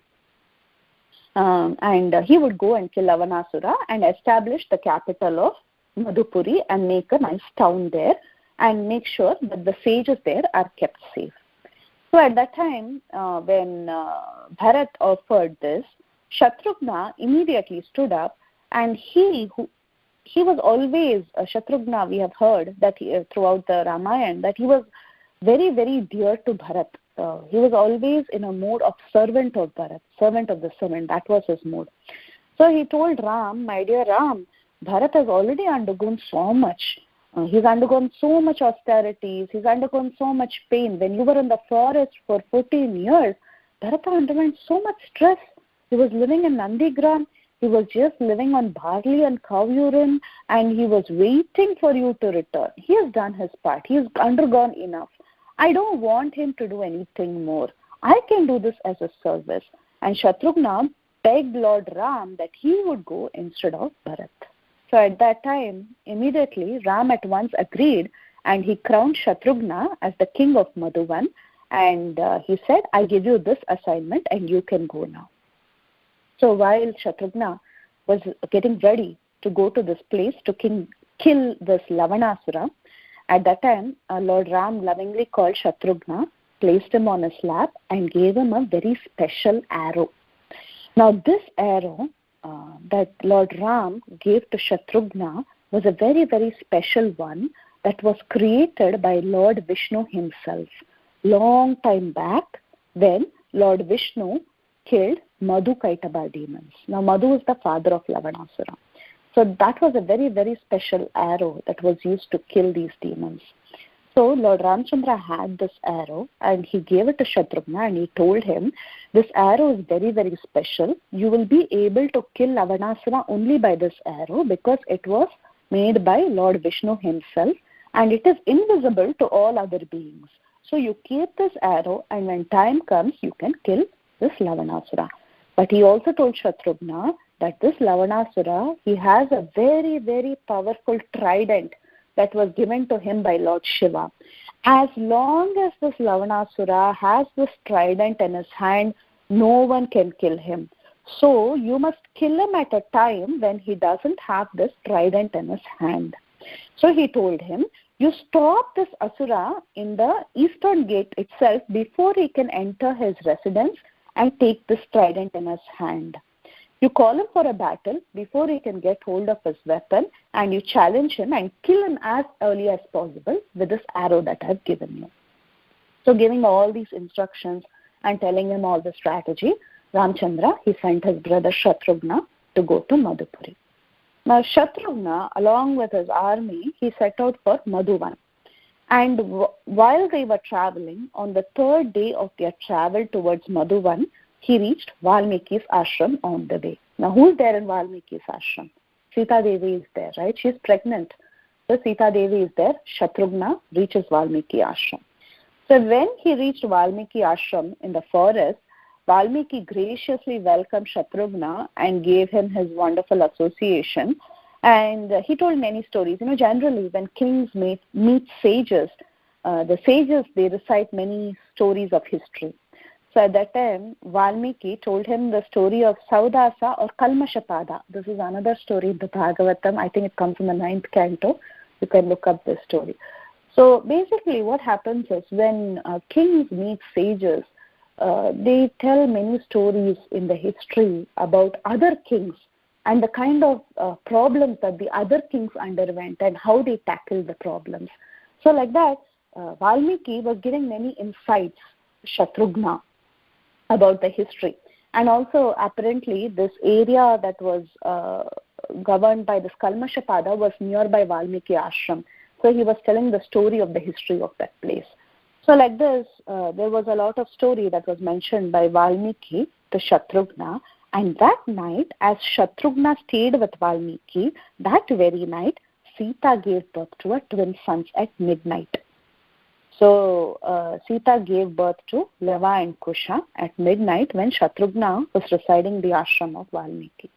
And he would go and kill Lavanasura and establish the capital of Madhupuri and make a nice town there and make sure that the sages there are kept safe. So at that time, when Bharat offered this, Shatrughna immediately stood up, and he was always Shatrughna. We have heard that throughout the Ramayana that he was very, very dear to Bharat. He was always in a mode of servant of Bharat, servant of the servant. That was his mode. So he told Ram, my dear Ram, Bharat has already undergone so much. He's undergone so much austerities. He's undergone so much pain. When you were in the forest for 14 years, Bharata underwent so much stress. He was living in Nandigram. He was just living on barley and cow urine, and he was waiting for you to return. He has done his part. He has undergone enough. I don't want him to do anything more. I can do this as a service. And Shatrughna begged Lord Ram that he would go instead of Bharat. So at that time, immediately Ram at once agreed, and he crowned Shatrughna as the king of Madhuvan, and he said, I give you this assignment and you can go now. So while Shatrughna was getting ready to go to this place to kill this Lavanasura, at that time, Lord Ram lovingly called Shatrughna, placed him on his lap, and gave him a very special arrow. Now this arrow that Lord Ram gave to Shatrughna was a very, very special one that was created by Lord Vishnu himself. Long time back, when Lord Vishnu killed Madhu Kaitaba demons. Now Madhu is the father of Lavanasura. So that was a very, very special arrow that was used to kill these demons. So Lord Ramchandra had this arrow and he gave it to Shatrughna, and he told him, this arrow is very, very special. You will be able to kill Lavanasura only by this arrow because it was made by Lord Vishnu himself and it is invisible to all other beings. So you keep this arrow, and when time comes, you can kill this Lavanasura. But he also told Shatrughna that this Lavanasura, he has a very, very powerful trident that was given to him by Lord Shiva. As long as this Lavanasura has this trident in his hand, no one can kill him. So you must kill him at a time when he doesn't have this trident in his hand. So he told him, you stop this Asura in the eastern gate itself before he can enter his residence and take this trident in his hand. You call him for a battle before he can get hold of his weapon, and you challenge him and kill him as early as possible with this arrow that I have given you. So giving all these instructions and telling him all the strategy, Ramchandra, he sent his brother Shatrughna to go to Madhupuri. Now Shatrughna, along with his army, he set out for Madhuvan. And while they were traveling, on the third day of their travel towards Madhuvan, he reached Valmiki's ashram on the way. Now, who's there in Valmiki's ashram? Sita Devi is there, right? She's pregnant. So Sita Devi is there. Shatrughna reaches Valmiki ashram. So when he reached Valmiki ashram in the forest, Valmiki graciously welcomed Shatrughna and gave him his wonderful association. And he told many stories. Generally, when kings meet sages, the sages, they recite many stories of history. So at that time, Valmiki told him the story of Saudasa or Kalmashapada. This is another story in the Bhagavatam. I think it comes in the 9th canto. You can look up this story. So basically what happens is when kings meet sages, they tell many stories in the history about other kings and the kind of problems that the other kings underwent and how they tackled the problems. So like that, Valmiki was giving many insights to Shatrughna about the history. And also apparently this area that was governed by this Kalmashapada was nearby Valmiki ashram. So he was telling the story of the history of that place. So like this, there was a lot of story that was mentioned by Valmiki to Shatrughna. And that night, as Shatrughna stayed with Valmiki, that very night, Sita gave birth to her twin sons at midnight. So Sita gave birth to Lava and Kusha at midnight when Shatrughna was residing in the ashram of Valmiki.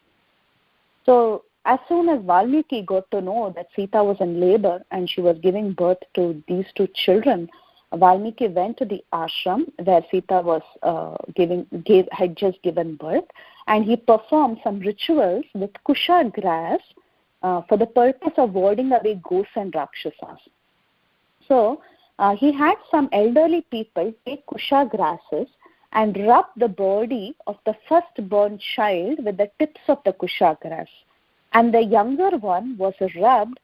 So as soon as Valmiki got to know that Sita was in labor and she was giving birth to these two children, Valmiki went to the ashram where Sita was had just given birth, and he performed some rituals with Kusha grass for the purpose of warding away ghosts and Rakshasas. So he had some elderly people take kusha grasses and rub the body of the firstborn child with the tips of the kusha grass. And the younger one was rubbed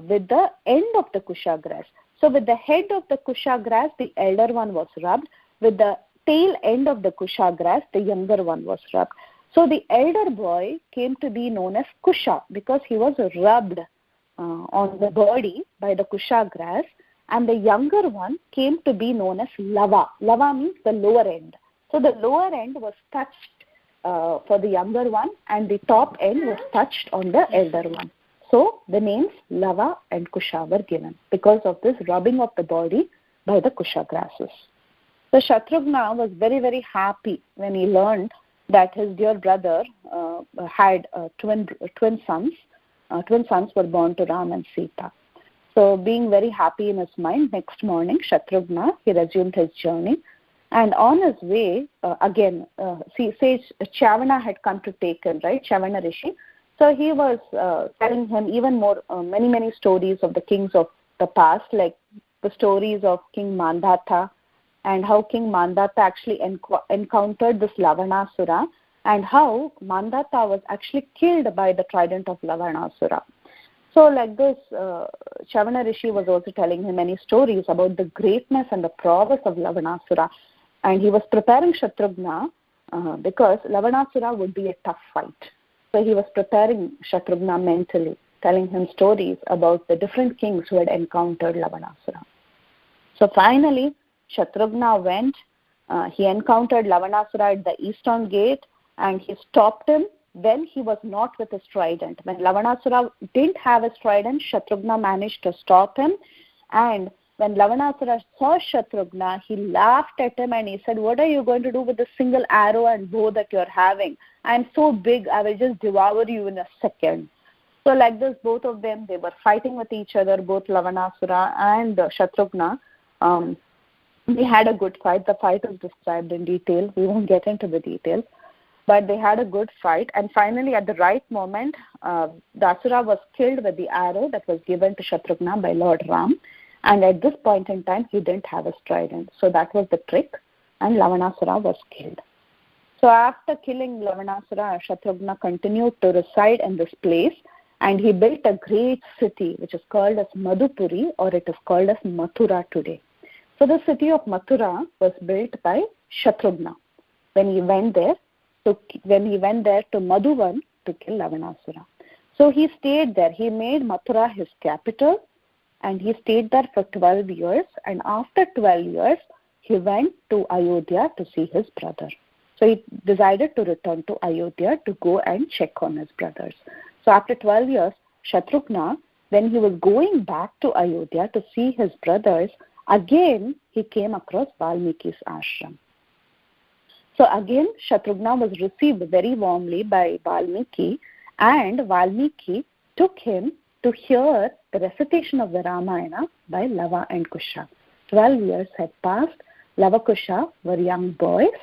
with the end of the kusha grass. So with the head of the kusha grass, the elder one was rubbed. With the tail end of the kusha grass, the younger one was rubbed. So the elder boy came to be known as Kusha because he was rubbed on the body by the kusha grass, and the younger one came to be known as Lava. Lava means the lower end. So the lower end was touched for the younger one, and the top end was touched on the elder one. So the names Lava and Kusha were given because of this rubbing of the body by the kusha grasses. So Shatrughna was very, very happy when he learned that his dear brother had twin sons. Twin sons were born to Ram and Sita. So being very happy in his mind, next morning Shatrughna, he resumed his journey, and on his way again, Chavana had come to take him, right? Chavana Rishi. So he was telling him even more, many stories of the kings of the past, like the stories of King Mandata, and how King Mandata actually encountered this Lavanasura, and how Mandata was actually killed by the trident of Lavanasura. So like this, Chavana Rishi was also telling him many stories about the greatness and the prowess of Lavanasura, and he was preparing Shatrughna because Lavanasura would be a tough fight. So he was preparing Shatrughna mentally, telling him stories about the different kings who had encountered Lavanasura. So finally, Shatrughna went, he encountered Lavanasura at the eastern gate, and he stopped him when he was not with his trident. When Lavanasura didn't have his trident, Shatrughna managed to stop him, and when Lavanasura saw Shatrughna, he laughed at him and he said, "What are you going to do with the single arrow and bow that you're having? I'm so big, I will just devour you in a second." So like this, both of them, they were fighting with each other, both Lavanasura and Shatrughna. They had a good fight. The fight is described in detail. We won't get into the details. But they had a good fight. And finally, at the right moment, the Asura was killed with the arrow that was given to Shatrughna by Lord Ram. And at this point in time, he didn't have his trident. So that was the trick. And Lavanasura was killed. So after killing Lavanasura, Shatrughna continued to reside in this place. And he built a great city, which is called as Madhupuri, or it is called as Mathura today. So the city of Mathura was built by Shatrughna when he went there to Madhuvan to kill Lavanasura. So he stayed there. He made Mathura his capital, and he stayed there for 12 years. And after 12 years, he went to Ayodhya to see his brother. So he decided to return to Ayodhya to go and check on his brothers. So after 12 years, Shatrughna, when he was going back to Ayodhya to see his brothers, again he came across Valmiki's ashram. So again, Shatrughna was received very warmly by Valmiki, and Valmiki took him to hear the recitation of the Ramayana by Lava and Kusha. 12 years had passed. Lava Kusha were young boys,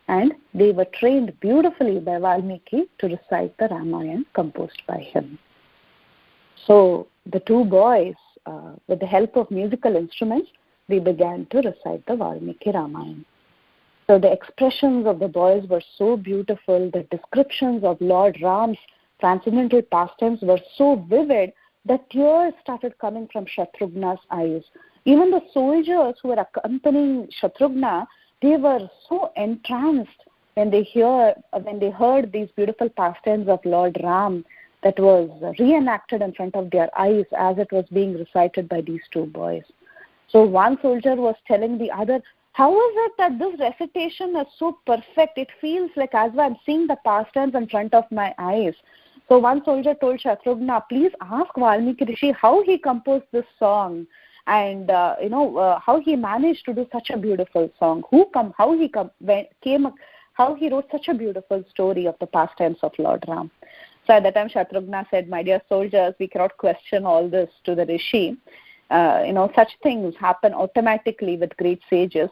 and they were trained beautifully by Valmiki to recite the Ramayana composed by him. So the two boys, with the help of musical instruments, they began to recite the Valmiki Ramayana. So the expressions of the boys were so beautiful. The descriptions of Lord Ram's transcendental pastimes were so vivid that tears started coming from Shatrughna's eyes. Even the soldiers who were accompanying Shatrughna, they were so entranced when they heard these beautiful pastimes of Lord Ram that was reenacted in front of their eyes as it was being recited by these two boys. So one soldier was telling the other, "How is it that this recitation is so perfect? It feels like as though I'm seeing the pastimes in front of my eyes." So one soldier told Shatrughna, "Please ask Valmiki Rishi how he composed this song, and how he managed to do such a beautiful song. How he wrote such a beautiful story of the pastimes of Lord Ram." So at that time, Shatrughna said, "My dear soldiers, we cannot question all this to the Rishi. Such things happen automatically with great sages.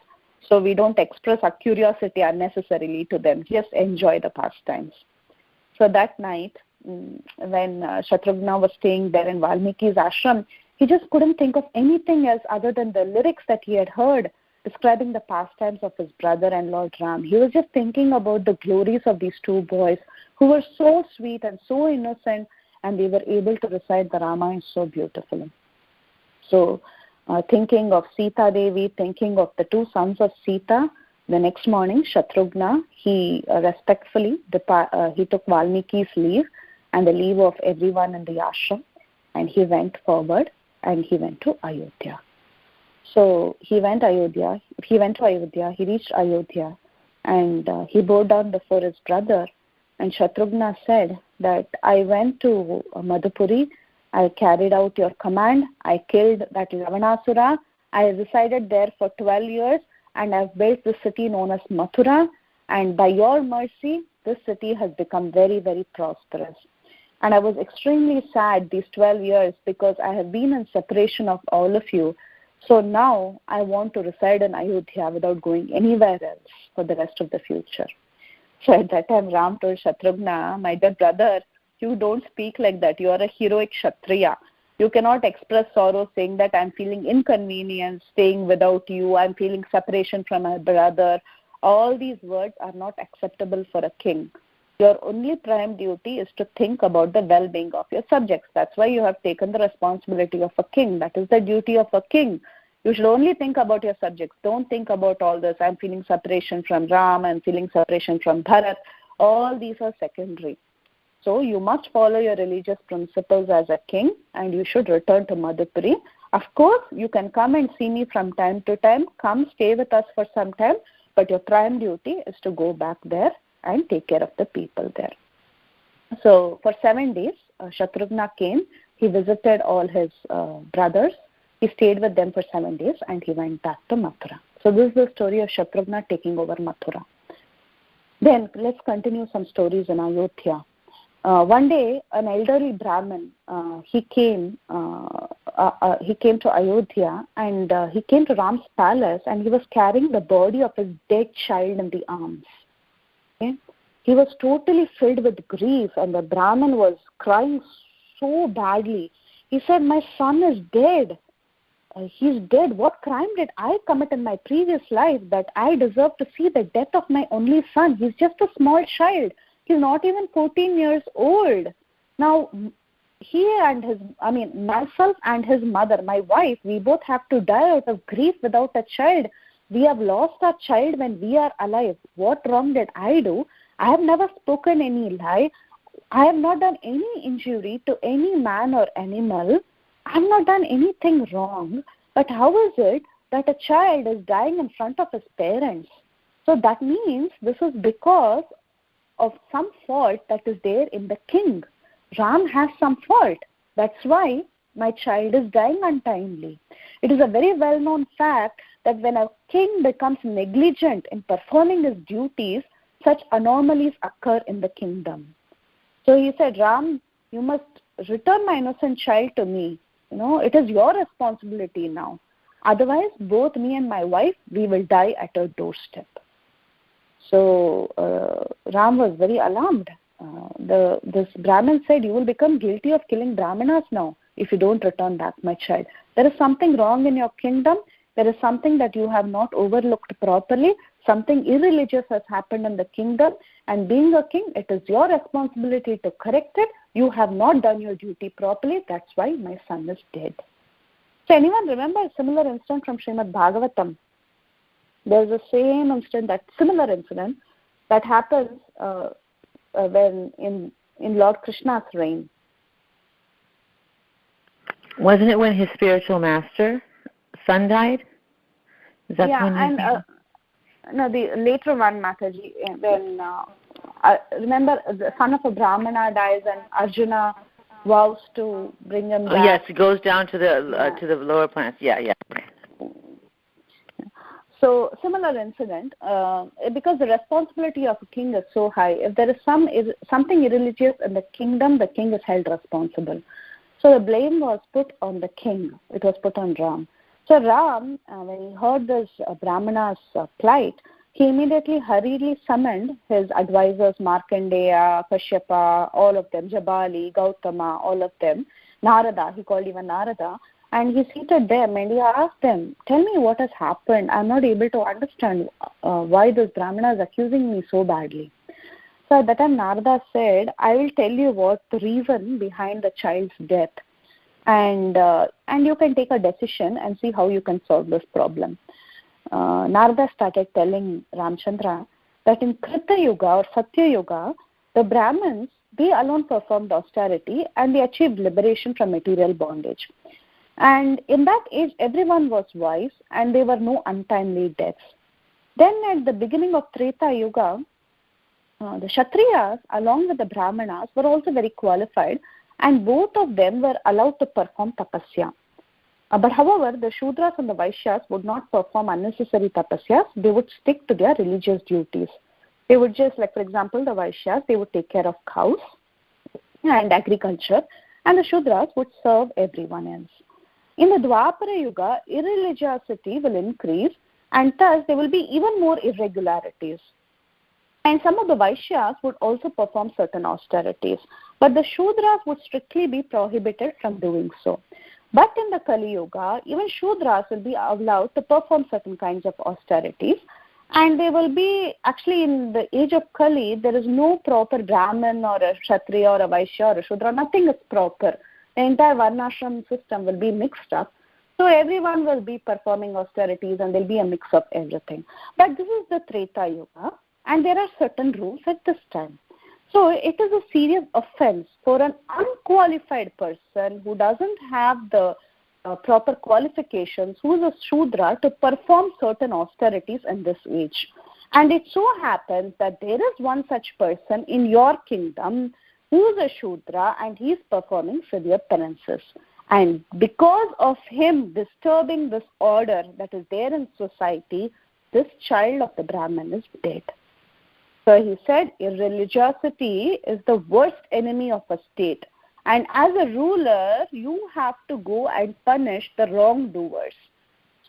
So we don't express our curiosity unnecessarily to them. Just enjoy the pastimes." So that night, when Shatrughna was staying there in Valmiki's ashram, He just couldn't think of anything else other than the lyrics that he had heard describing the pastimes of his brother and Lord Ram. He was just thinking about the glories of these two boys who were so sweet and so innocent, and they were able to recite the Ramayana so beautifully. So, thinking of Sita Devi, thinking of the two sons of Sita, the next morning, Shatrughna, he respectfully he took Valmiki's leave and the leave of everyone in the ashram, and he went forward and he went to Ayodhya. So he went to Ayodhya, he reached Ayodhya, and he bowed down before his brother, and Shatrughna said that I went to Madhupuri, I carried out your command, I killed that Ravanasura, I resided there for 12 years, and I've built the city known as Mathura, and by your mercy, this city has become very, very prosperous. And I was extremely sad these 12 years because I have been in separation of all of you. So now I want to reside in Ayodhya without going anywhere else for the rest of the future. So at that time, Ram told Shatrughna, my dear brother, you don't speak like that. You are a heroic Kshatriya. You cannot express sorrow saying that I'm feeling inconvenience staying without you, I'm feeling separation from my brother. All these words are not acceptable for a king. Your only prime duty is to think about the well-being of your subjects. That's why you have taken the responsibility of a king. That is the duty of a king. You should only think about your subjects. Don't think about all this. I'm feeling separation from Ram, I'm feeling separation from Bharat. All these are secondary. So you must follow your religious principles as a king, and you should return to Madhupuri. Of course, you can come and see me from time to time. Come stay with us for some time, but your prime duty is to go back there and take care of the people there. So for 7 days, Shatrughna came. He visited all his brothers. He stayed with them for 7 days, and he went back to Mathura. So this is the story of Shatrughna taking over Mathura. Then let's continue some stories in Ayodhya. One day, an elderly Brahmin, he came to Ayodhya, and he came to Ram's palace, and he was carrying the body of his dead child in the arms. Okay? He was totally filled with grief, and the Brahmin was crying so badly. He said, my son is dead. He's dead. What crime did I commit in my previous life that I deserve to see the death of my only son? He's just a small child. He's not even 14 years old. Now, myself and his mother, my wife, we both have to die out of grief without a child. We have lost our child when we are alive. What wrong did I do? I have never spoken any lie. I have not done any injury to any man or animal. I have not done anything wrong. But how is it that a child is dying in front of his parents? So that means this is because of some fault that is there in the king. Ram has some fault. That's why my child is dying untimely. It is a very well-known fact that when a king becomes negligent in performing his duties, such anomalies occur in the kingdom. So he said, Ram, you must return my innocent child to me. It is your responsibility now. Otherwise, both me and my wife, we will die at our doorstep. So Ram was very alarmed. This Brahmin said, you will become guilty of killing Brahmanas now if you don't return back my child. There is something wrong in your kingdom. There is something that you have not overlooked properly. Something irreligious has happened in the kingdom. And being a king, it is your responsibility to correct it. You have not done your duty properly. That's why my son is dead. So anyone remember a similar incident from Srimad Bhagavatam? There's the same incident, that similar incident that happens when in Lord Krishna's reign. Wasn't it when his spiritual master, son, died? Is that yeah, the one? And no, the later one, Mataji, when remember the son of a Brahmana dies and Arjuna vows to bring him back. Oh yes, it goes down to the lower planets. Yeah. So similar incident, because the responsibility of a king is so high. If there is something irreligious in the kingdom, the king is held responsible. So the blame was put on the king. It was put on Ram. So Ram, when he heard this Brahmana's plight, he immediately hurriedly summoned his advisors, Markandeya, Kashyapa, all of them, Jabali, Gautama, all of them, Narada, he called even Narada, And he seated them and he asked them, tell me what has happened. I'm not able to understand why this Brahmana is accusing me so badly. So at that time Narada said, I will tell you what the reason behind the child's death. And you can take a decision and see how you can solve this problem. Narada started telling Ramchandra that in Krita Yuga or Satya Yuga, the Brahmins, they alone performed austerity and they achieved liberation from material bondage. And in that age, everyone was wise and there were no untimely deaths. Then at the beginning of Treta Yuga, the Kshatriyas along with the Brahmanas were also very qualified, and both of them were allowed to perform tapasya. But however, the Shudras and the Vaishyas would not perform unnecessary tapasyas. They would stick to their religious duties. They would just, like for example, the Vaishyas, they would take care of cows and agriculture, and the Shudras would serve everyone else. In the Dwapara Yuga, irreligiosity will increase, and thus there will be even more irregularities. And some of the Vaishyas would also perform certain austerities, but the Shudras would strictly be prohibited from doing so. But in the Kali Yuga, even Shudras will be allowed to perform certain kinds of austerities, and they will be, actually in the age of Kali, there is no proper Brahmin or a Kshatriya or a Vaishya or a Shudra, nothing is proper. The entire Varnashram system will be mixed up. So everyone will be performing austerities and there will be a mix of everything. But this is the Treta Yuga, and there are certain rules at this time. So it is a serious offense for an unqualified person who doesn't have the proper qualifications, who is a Shudra, to perform certain austerities in this age. And it so happens that there is one such person in your kingdom who is a Shudra and he is performing severe penances. And because of him disturbing this order that is there in society, this child of the Brahman is dead. So he said, irreligiosity is the worst enemy of a state. And as a ruler, you have to go and punish the wrongdoers.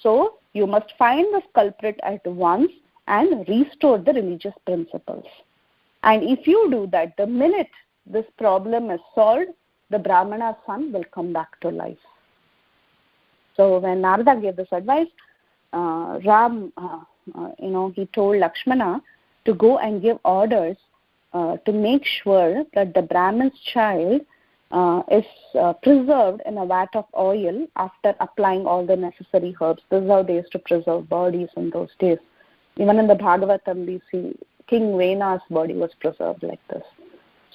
So you must find the culprit at once and restore the religious principles. And if you do that, the minute this problem is solved, the Brahmana's son will come back to life. So when Narada gave this advice, Ram, he told Lakshmana to go and give orders to make sure that the Brahman's child is preserved in a vat of oil after applying all the necessary herbs. This is how they used to preserve bodies in those days. Even in the Bhagavatam, we see King Vena's body was preserved like this.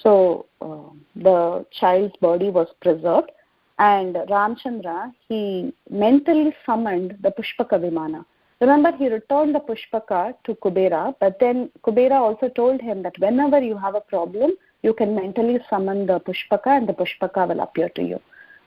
So the child's body was preserved, and Ramchandra, he mentally summoned the Pushpaka Vimana. Remember, he returned the Pushpaka to Kubera, but then Kubera also told him that whenever you have a problem, you can mentally summon the Pushpaka and the Pushpaka will appear to you.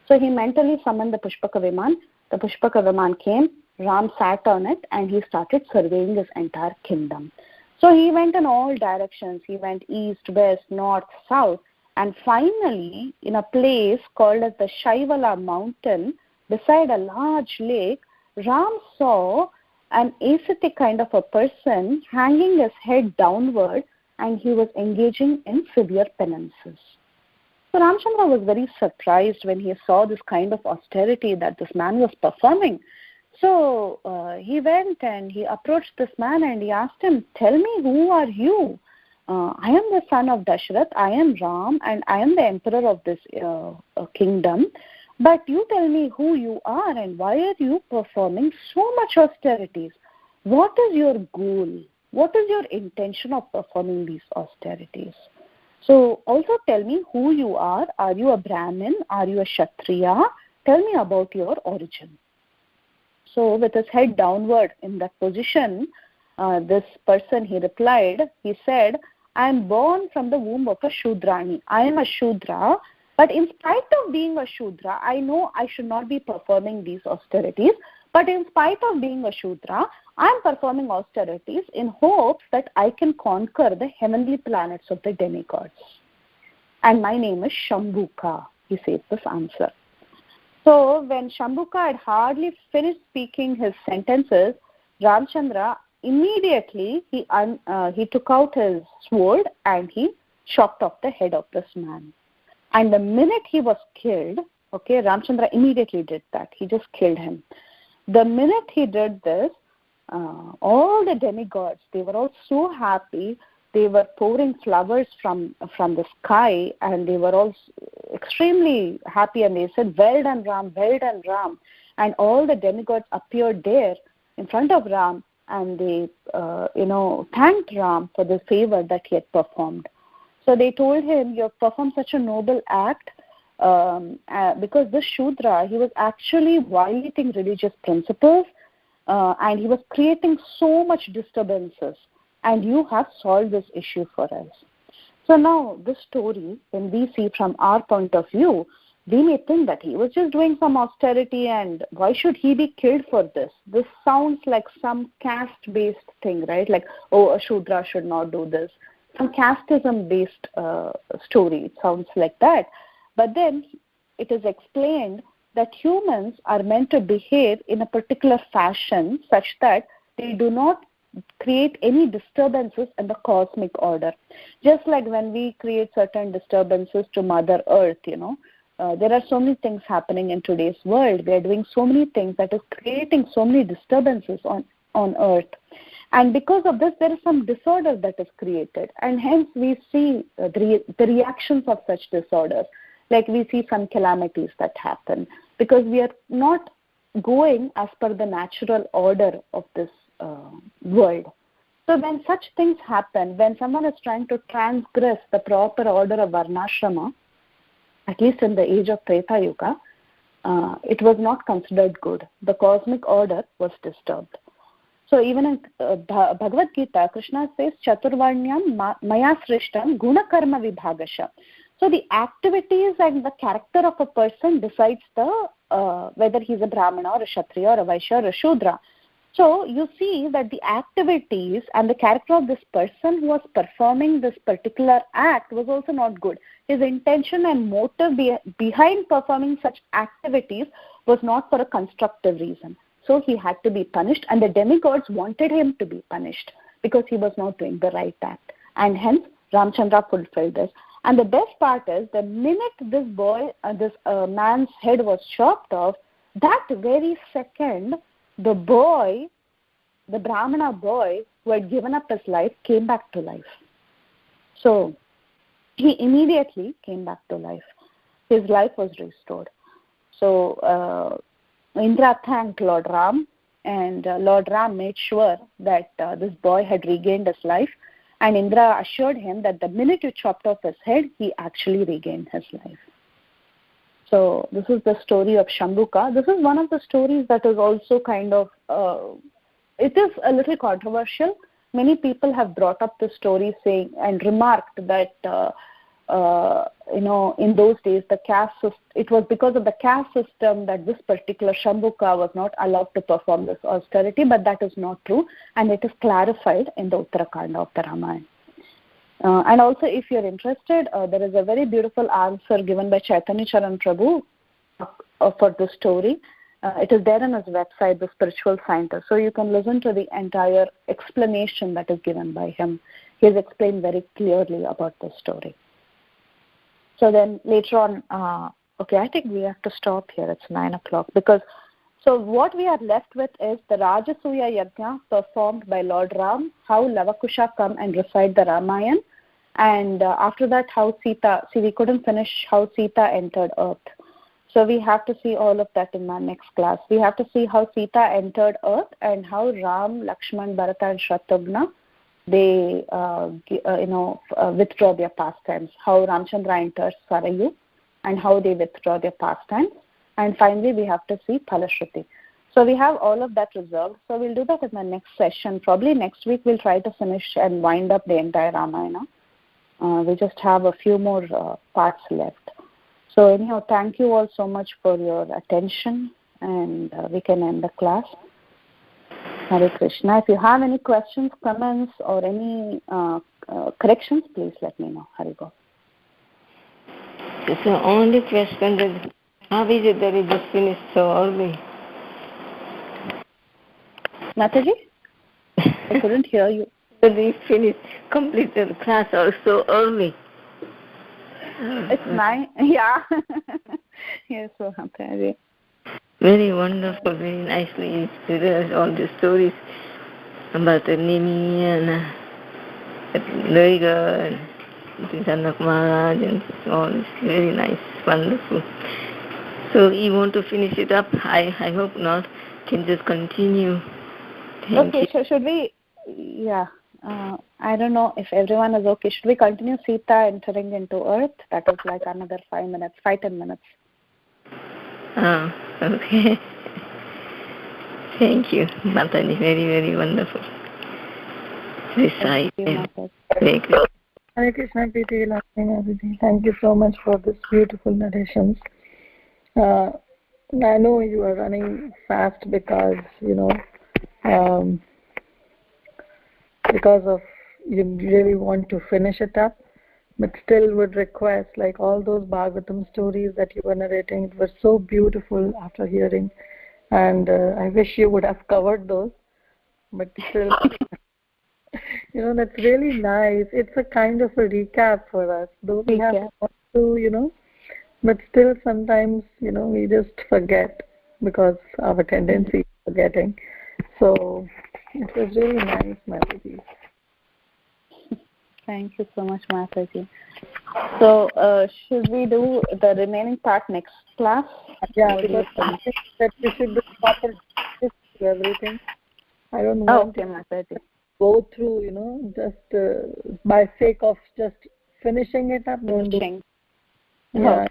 So he mentally summoned the Pushpaka Viman. The Pushpaka Viman came, Ram sat on it, and he started surveying his entire kingdom. So he went in all directions. He went east, west, north, south, and finally, in a place called as the Shaivala mountain, beside a large lake, Ram saw an ascetic kind of a person hanging his head downward, and he was engaging in severe penances. So Ramchandra was very surprised when he saw this kind of austerity that this man was performing. So he went and he approached this man and he asked him, tell me, who are you? I am the son of Dashrath, I am Ram, and I am the emperor of this kingdom. But you tell me who you are and why are you performing so much austerities? What is your goal? What is your intention of performing these austerities? So also tell me who you are. Are you a Brahmin? Are you a Kshatriya? Tell me about your origin. So with his head downward in that position, this person, he replied, he said, I am born from the womb of a Shudrani. I am a Shudra, but in spite of being a Shudra, I know I should not be performing these austerities. But in spite of being a Shudra, I am performing austerities in hopes that I can conquer the heavenly planets of the demigods. And my name is Shambhuka, he says this answer. So when Shambhuka had hardly finished speaking his sentences, Ramchandra immediately he took out his sword and he chopped off the head of this man. And the minute he was killed, Okay, Ramchandra immediately did that. He just killed him. The minute he did this, all the demigods, they were all so happy. They were pouring flowers from the sky, and they were all extremely happy, and they said, well done, Ram, well done, Ram. And all the demigods appeared there in front of Ram, and they thanked Ram for the favor that he had performed. So they told him, you have performed such a noble act, because this Shudra, he was actually violating religious principles, and he was creating so much disturbances, and you have solved this issue for us. So now this story, when we see from our point of view, we may think that he was just doing some austerity, and why should he be killed for this? This sounds like some caste-based thing, right? Like, oh, a Shudra should not do this. Some casteism-based story. It sounds like that. But then it is explained that humans are meant to behave in a particular fashion such that they do not create any disturbances in the cosmic order. Just like when we create certain disturbances to Mother Earth, there are so many things happening in today's world. We are doing so many things that is creating so many disturbances on Earth. And because of this, there is some disorder that is created. And hence we see the reactions of such disorders. Like we see some calamities that happen because we are not going as per the natural order of this world. So when such things happen, when someone is trying to transgress the proper order of Varnashrama, at least in the age of Treta Yuga, it was not considered good. The cosmic order was disturbed. So even in Bhagavad Gita, Krishna says, Chaturvarnyam maya srishtam gunakarma vibhagasha. So the activities and the character of a person decides whether he's a Brahmana or a Kshatriya or a Vaishya or a Shudra. So you see that the activities and the character of this person who was performing this particular act was also not good. His intention and motive behind performing such activities was not for a constructive reason. So he had to be punished, and the demigods wanted him to be punished because he was not doing the right act. And hence Ramchandra fulfilled this. And the best part is, the minute this man's head was chopped off, that very second, the Brahmana boy who had given up his life came back to life. So he immediately came back to life. His life was restored. So Indra thanked Lord Ram, and Lord Ram made sure that this boy had regained his life. And Indra assured him that the minute you chopped off his head, he actually regained his life. So this is the story of Shambhuka. This is one of the stories that is also kind of, it is a little controversial. Many people have brought up the story saying and remarked that, in those days, it was because of the caste system that this particular Shambhuka was not allowed to perform this austerity, but that is not true, and it is clarified in the Uttara Kanda of the Ramayana. And also, if you're interested, there is a very beautiful answer given by Chaitanya Charan Prabhu for this story. It is there on his website, The Spiritual Scientist. So you can listen to the entire explanation that is given by him. He has explained very clearly about this story. So then later on, I think we have to stop here. It's 9 o'clock. So what we are left with is the Rajasuya Yajna performed by Lord Ram, how Lavakusha come and recite the Ramayana, and after that how Sita, we couldn't finish how Sita entered Earth. So we have to see all of that in our next class. We have to see how Sita entered Earth and how Ram, Lakshman, Bharata and Shatrugna, they withdraw their pastimes, how Ramchandra enters Sarayu and how they withdraw their pastimes. And finally, we have to see Phalashruti. So we have all of that reserved. So we'll do that in the next session. Probably next week we'll try to finish and wind up the entire Ramayana. We just have a few more parts left. So anyhow, thank you all so much for your attention, and we can end the class. Hare Krishna. If you have any questions, comments, or any corrections, please let me know. Hare Go. So only question is, how is it that it just finished so early? Mataji? I couldn't hear you. That we finished, completed the class so early. It's 9, yeah. Yes, Mataji. Very wonderful, very nicely inspired, all the stories about the Nimi and Loiga and the Janak Maharaj and all. It's very nice, wonderful. So you want to finish it up? I hope not. Can just continue. Thank you. So should we, I don't know if everyone is okay. Should we continue Sita entering into Earth? That is like another 5 minutes, 5-10 minutes. Oh, okay. Thank you, Mataji. Very, very wonderful. Recite. Very good. Hare Krishna, Preethi, Vilasini. Thank you so much for this beautiful narrations. I know you are running fast because, because of you really want to finish it up, but still would request, like all those Bhagavatam stories that you were narrating, it was so beautiful after hearing, and I wish you would have covered those, but still, that's really nice. It's a kind of a recap for us, though we have to, but still sometimes, we just forget because our tendency is forgetting. So it was really nice, Mataji. Thank you so much, Mataji. So should we do the remaining part next class? Yeah, because I think that we should do proper justice to everything. I don't want to go through, just by sake of just finishing it up. Yeah,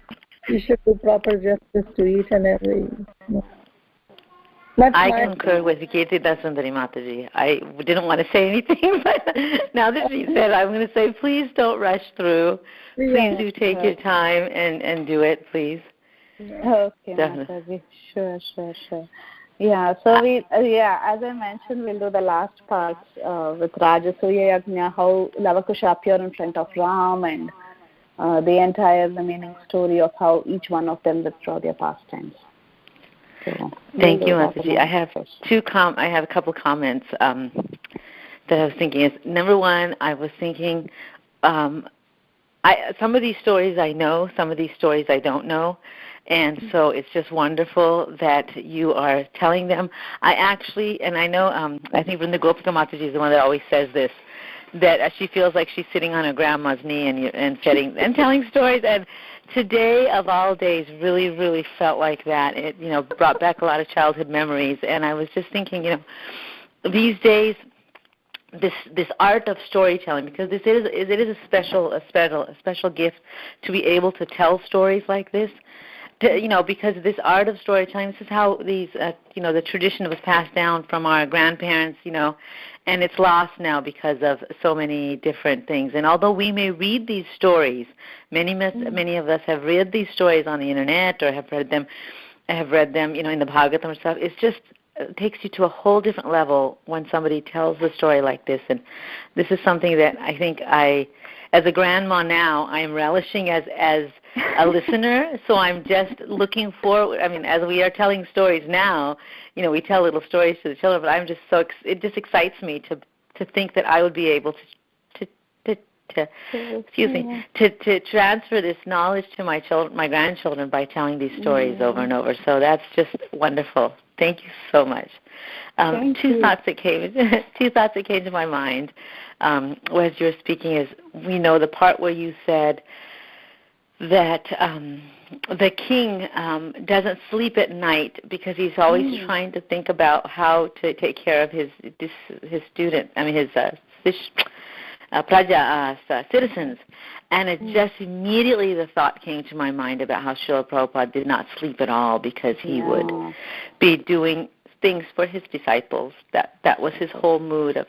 you should do proper justice to each and every. I concur with Kirti Dasundari Mataji. I didn't want to say anything, but now that she said, I'm going to say, please don't rush through. Please do take your time and do it, please. Okay, Mataji. Sure. Yeah, so we, as I mentioned, we'll do the last parts with Rajasuya Yajna, how Lavakusha appear in front of Ram, and the entire remaining story of how each one of them withdraw their pastimes. So, thank you, Mataji. I have a couple comments that I was thinking. Is number one, I was thinking, some of these stories I know, some of these stories I don't know, and so it's just wonderful that you are telling them. I know, I think Vrinda Gopika Mataji is the one that always says this, that she feels like she's sitting on her grandma's knee and telling stories. And today, of all days, really, really felt like that. It, brought back a lot of childhood memories. And I was just thinking, these days, this art of storytelling, because it is a special gift to be able to tell stories like this. Because this art of storytelling, this is how these, the tradition was passed down from our grandparents, and it's lost now because of so many different things. And although we may read these stories, many of us have read these stories on the internet or have read them, in the Bhagavatam or stuff. It takes you to a whole different level when somebody tells the story like this. And this is something that I think as a grandma now, I am relishing as a listener, so I'm just looking forward. I mean, as we are telling stories now, we tell little stories to the children, but I'm just it just excites me to think that I would be able to transfer this knowledge to my grandchildren by telling these stories over and over. So that's just wonderful. Thank you so much. Two thoughts that came to my mind as you were speaking is, the part where you said that the king doesn't sleep at night because he's always trying to think about how to take care of his student. I mean his citizens. And it just immediately the thought came to my mind about how Srila Prabhupada did not sleep at all because he would be doing things for his disciples. That was his whole mood of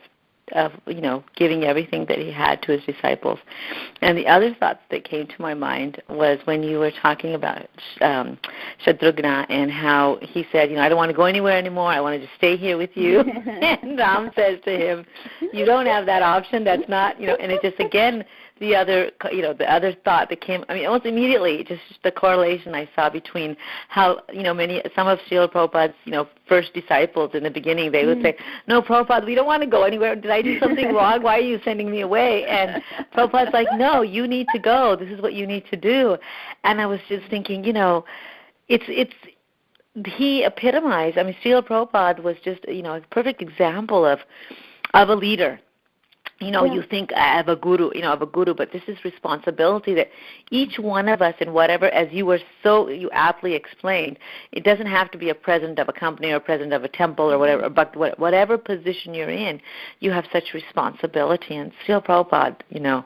giving everything that he had to his disciples. And the other thought that came to my mind was when you were talking about Shatrugna and how he said, I don't want to go anywhere anymore. I want to just stay here with you. And Ram says to him, you don't have that option. That's not, and it just, again, the other thought that came, almost immediately, just the correlation I saw between how, some of Srila Prabhupada's, first disciples in the beginning, they would say, no, Prabhupada, we don't want to go anywhere. Did I do something wrong? Why are you sending me away? And Prabhupada's like, no, you need to go. This is what you need to do. And I was just thinking, he epitomized. I mean, Srila Prabhupada was just a perfect example of a leader. You think I have a guru, but this is responsibility that each one of us in whatever, as you aptly explained, it doesn't have to be a president of a company or a president of a temple or whatever, but whatever position you're in, you have such responsibility. And Srila Prabhupada,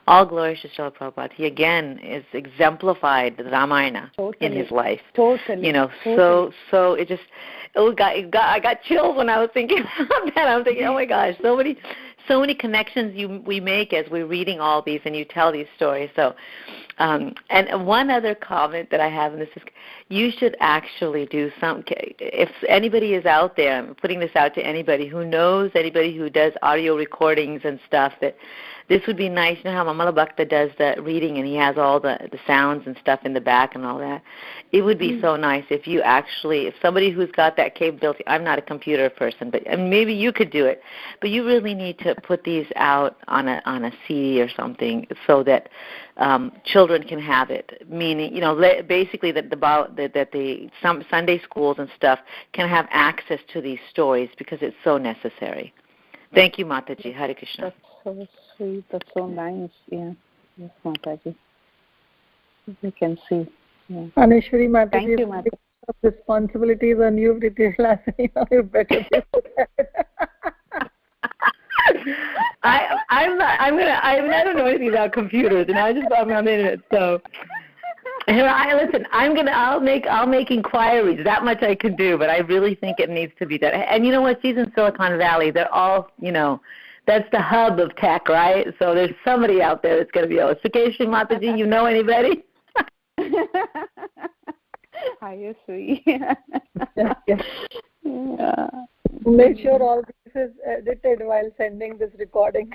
all glories to Srila Prabhupada. He again is exemplified the Ramayana in his life. Totally. So it just, I got chills when I was thinking about that. I was thinking, oh my gosh, so many connections we make as we're reading all these and you tell these stories. So, and one other comment that I have, and this is, you should actually do some. If anybody is out there, I'm putting this out to anybody who knows anybody who does audio recordings and stuff, that this would be nice. You know how Mamala Bhakta does the reading and he has all the sounds and stuff in the back and all that? It would be so nice if you actually, if somebody who's got that capability, I'm not a computer person, but maybe you could do it, but you really need to put these out on a CD or something so that children can have it. Meaning, basically that some Sunday schools and stuff can have access to these stories because it's so necessary. Thank you, Mataji. Hare Krishna. That's so sweet. That's so nice. Yeah. Yes, Mataji. We can see. Yeah. Aneshwari, Mataji, thank you, Mataji. Responsibilities on you, Preethi Vilasini. You better do that. I don't know anything about computers, and I'm in it. So, I'll make inquiries. That much I can do, but I really think it needs to be done. And you know what? She's in Silicon Valley. They're all, that's the hub of tech, right? So there's somebody out there that's going to be able to. Sukeshi Mataji, you know anybody? Are you sweet? Yes. Yeah. Make sure all this is edited while sending this recording.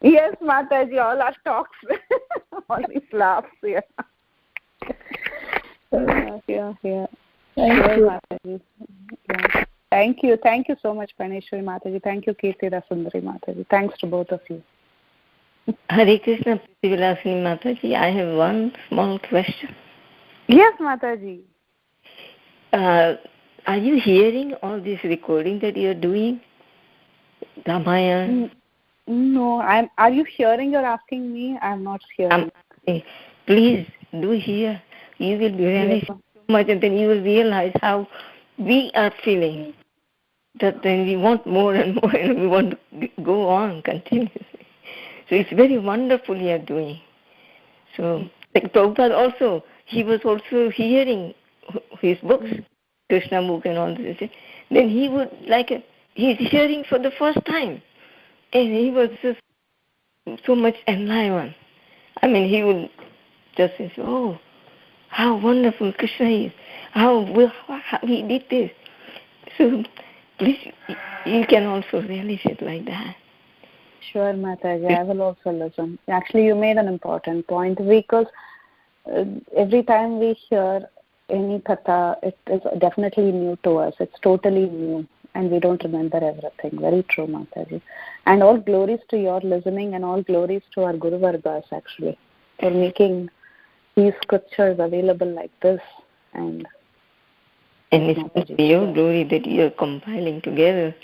Yes, Mataji, all our talks, all these laughs, yeah. Yeah. Thank you, Mataji. Yeah. Thank you so much, Praneshwari Mataji. Thank you, Kirti Rasundari Mataji. Thanks to both of you. Hare Krishna, Preethi Vilasini Mataji. I have one small question. Yes, Mataji. Are you hearing all this recording that you are doing? Ramayana? No, are you hearing? You're asking me? I'm not hearing. Please do hear. You will realize so much, and then you will realize how we are feeling. That then we want more and more, and we want to go on continuously. So it's very wonderful you are doing. So, like Prabhupada also, he was also hearing his books, Krishna book and all this. Then he would he's hearing for the first time. And he was just so much enlivened. I mean, he would just say, oh, how wonderful Krishna is. How he did this. So, please, you can also realize it like that. Sure, Mataji, I will also listen. Actually, you made an important point because every time we hear any katha, it is definitely new to us. It's totally new. And we don't remember everything. Very true, Mataji. And all glories to your listening and all glories to our Guru Vargas, actually, for making these scriptures available like this. And it's your glory that you are compiling together,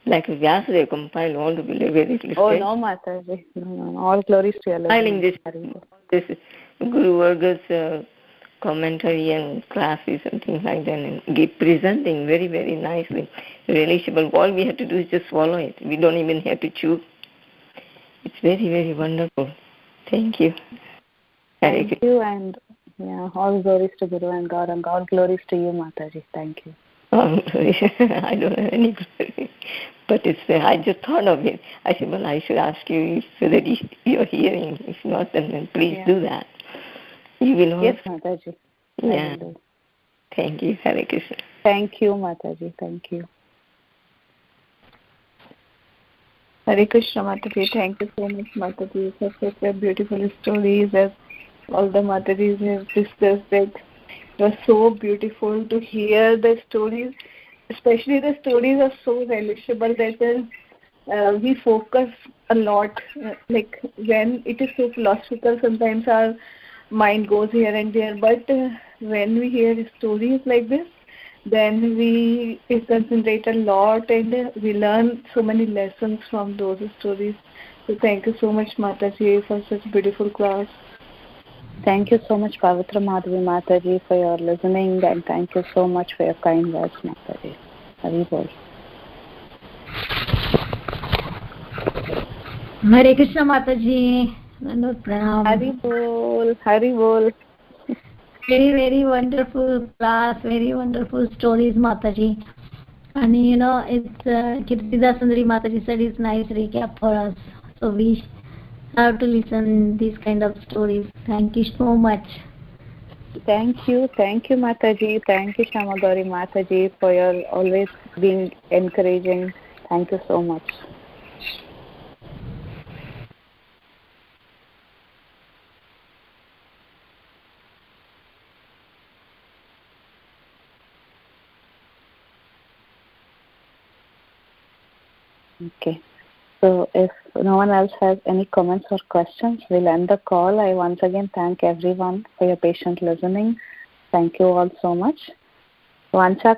like Vyasdev compiled all the very Oh, no, Mataji. No. All glories to your listening. Compiling this Guru Vargas commentary and classes and things like that, and presenting very, very nicely, relatable. All we have to do is just swallow it. We don't even have to chew. It's very, very wonderful. Thank you. Thank you, and all glories to Guru and God, and all glories to you, Mataji. Thank you. I don't have any glory, but I just thought of it. I said, well, I should ask you so that you're hearing. If not, then please do that. You will Yes, Mataji. Yeah. Thank you. Hare Krishna. Thank you, Mataji. Thank you. Hare Krishna, Mataji. Thank you so much, Mataji, for such beautiful stories as all the Matajis have discussed. It was so beautiful to hear the stories. Especially the stories are so relishable that we focus a lot. Like when it is so philosophical, sometimes our mind goes here and there. But when we hear stories like this, then we concentrate a lot and we learn so many lessons from those stories. So thank you so much, Mataji, for such beautiful class. Thank you so much, Pavitra Madhavi Mataji, for your listening, and thank you so much for your kind words, Mataji. Hari Bol. Hare Krishna, Mataji. Hari Bol. Hari Bol. Very, very wonderful class, very wonderful stories, Mataji. And it's Kirtida Sundari Mataji said it's nice recap for us. So we have to listen these kind of stories. Thank you so much. Thank you, Mataji. Thank you, Shamadori Mataji, for your always being encouraging. Thank you so much. Okay. So if no one else has any comments or questions, we'll end the call. I once again thank everyone for your patient listening. Thank you all so much. Vancha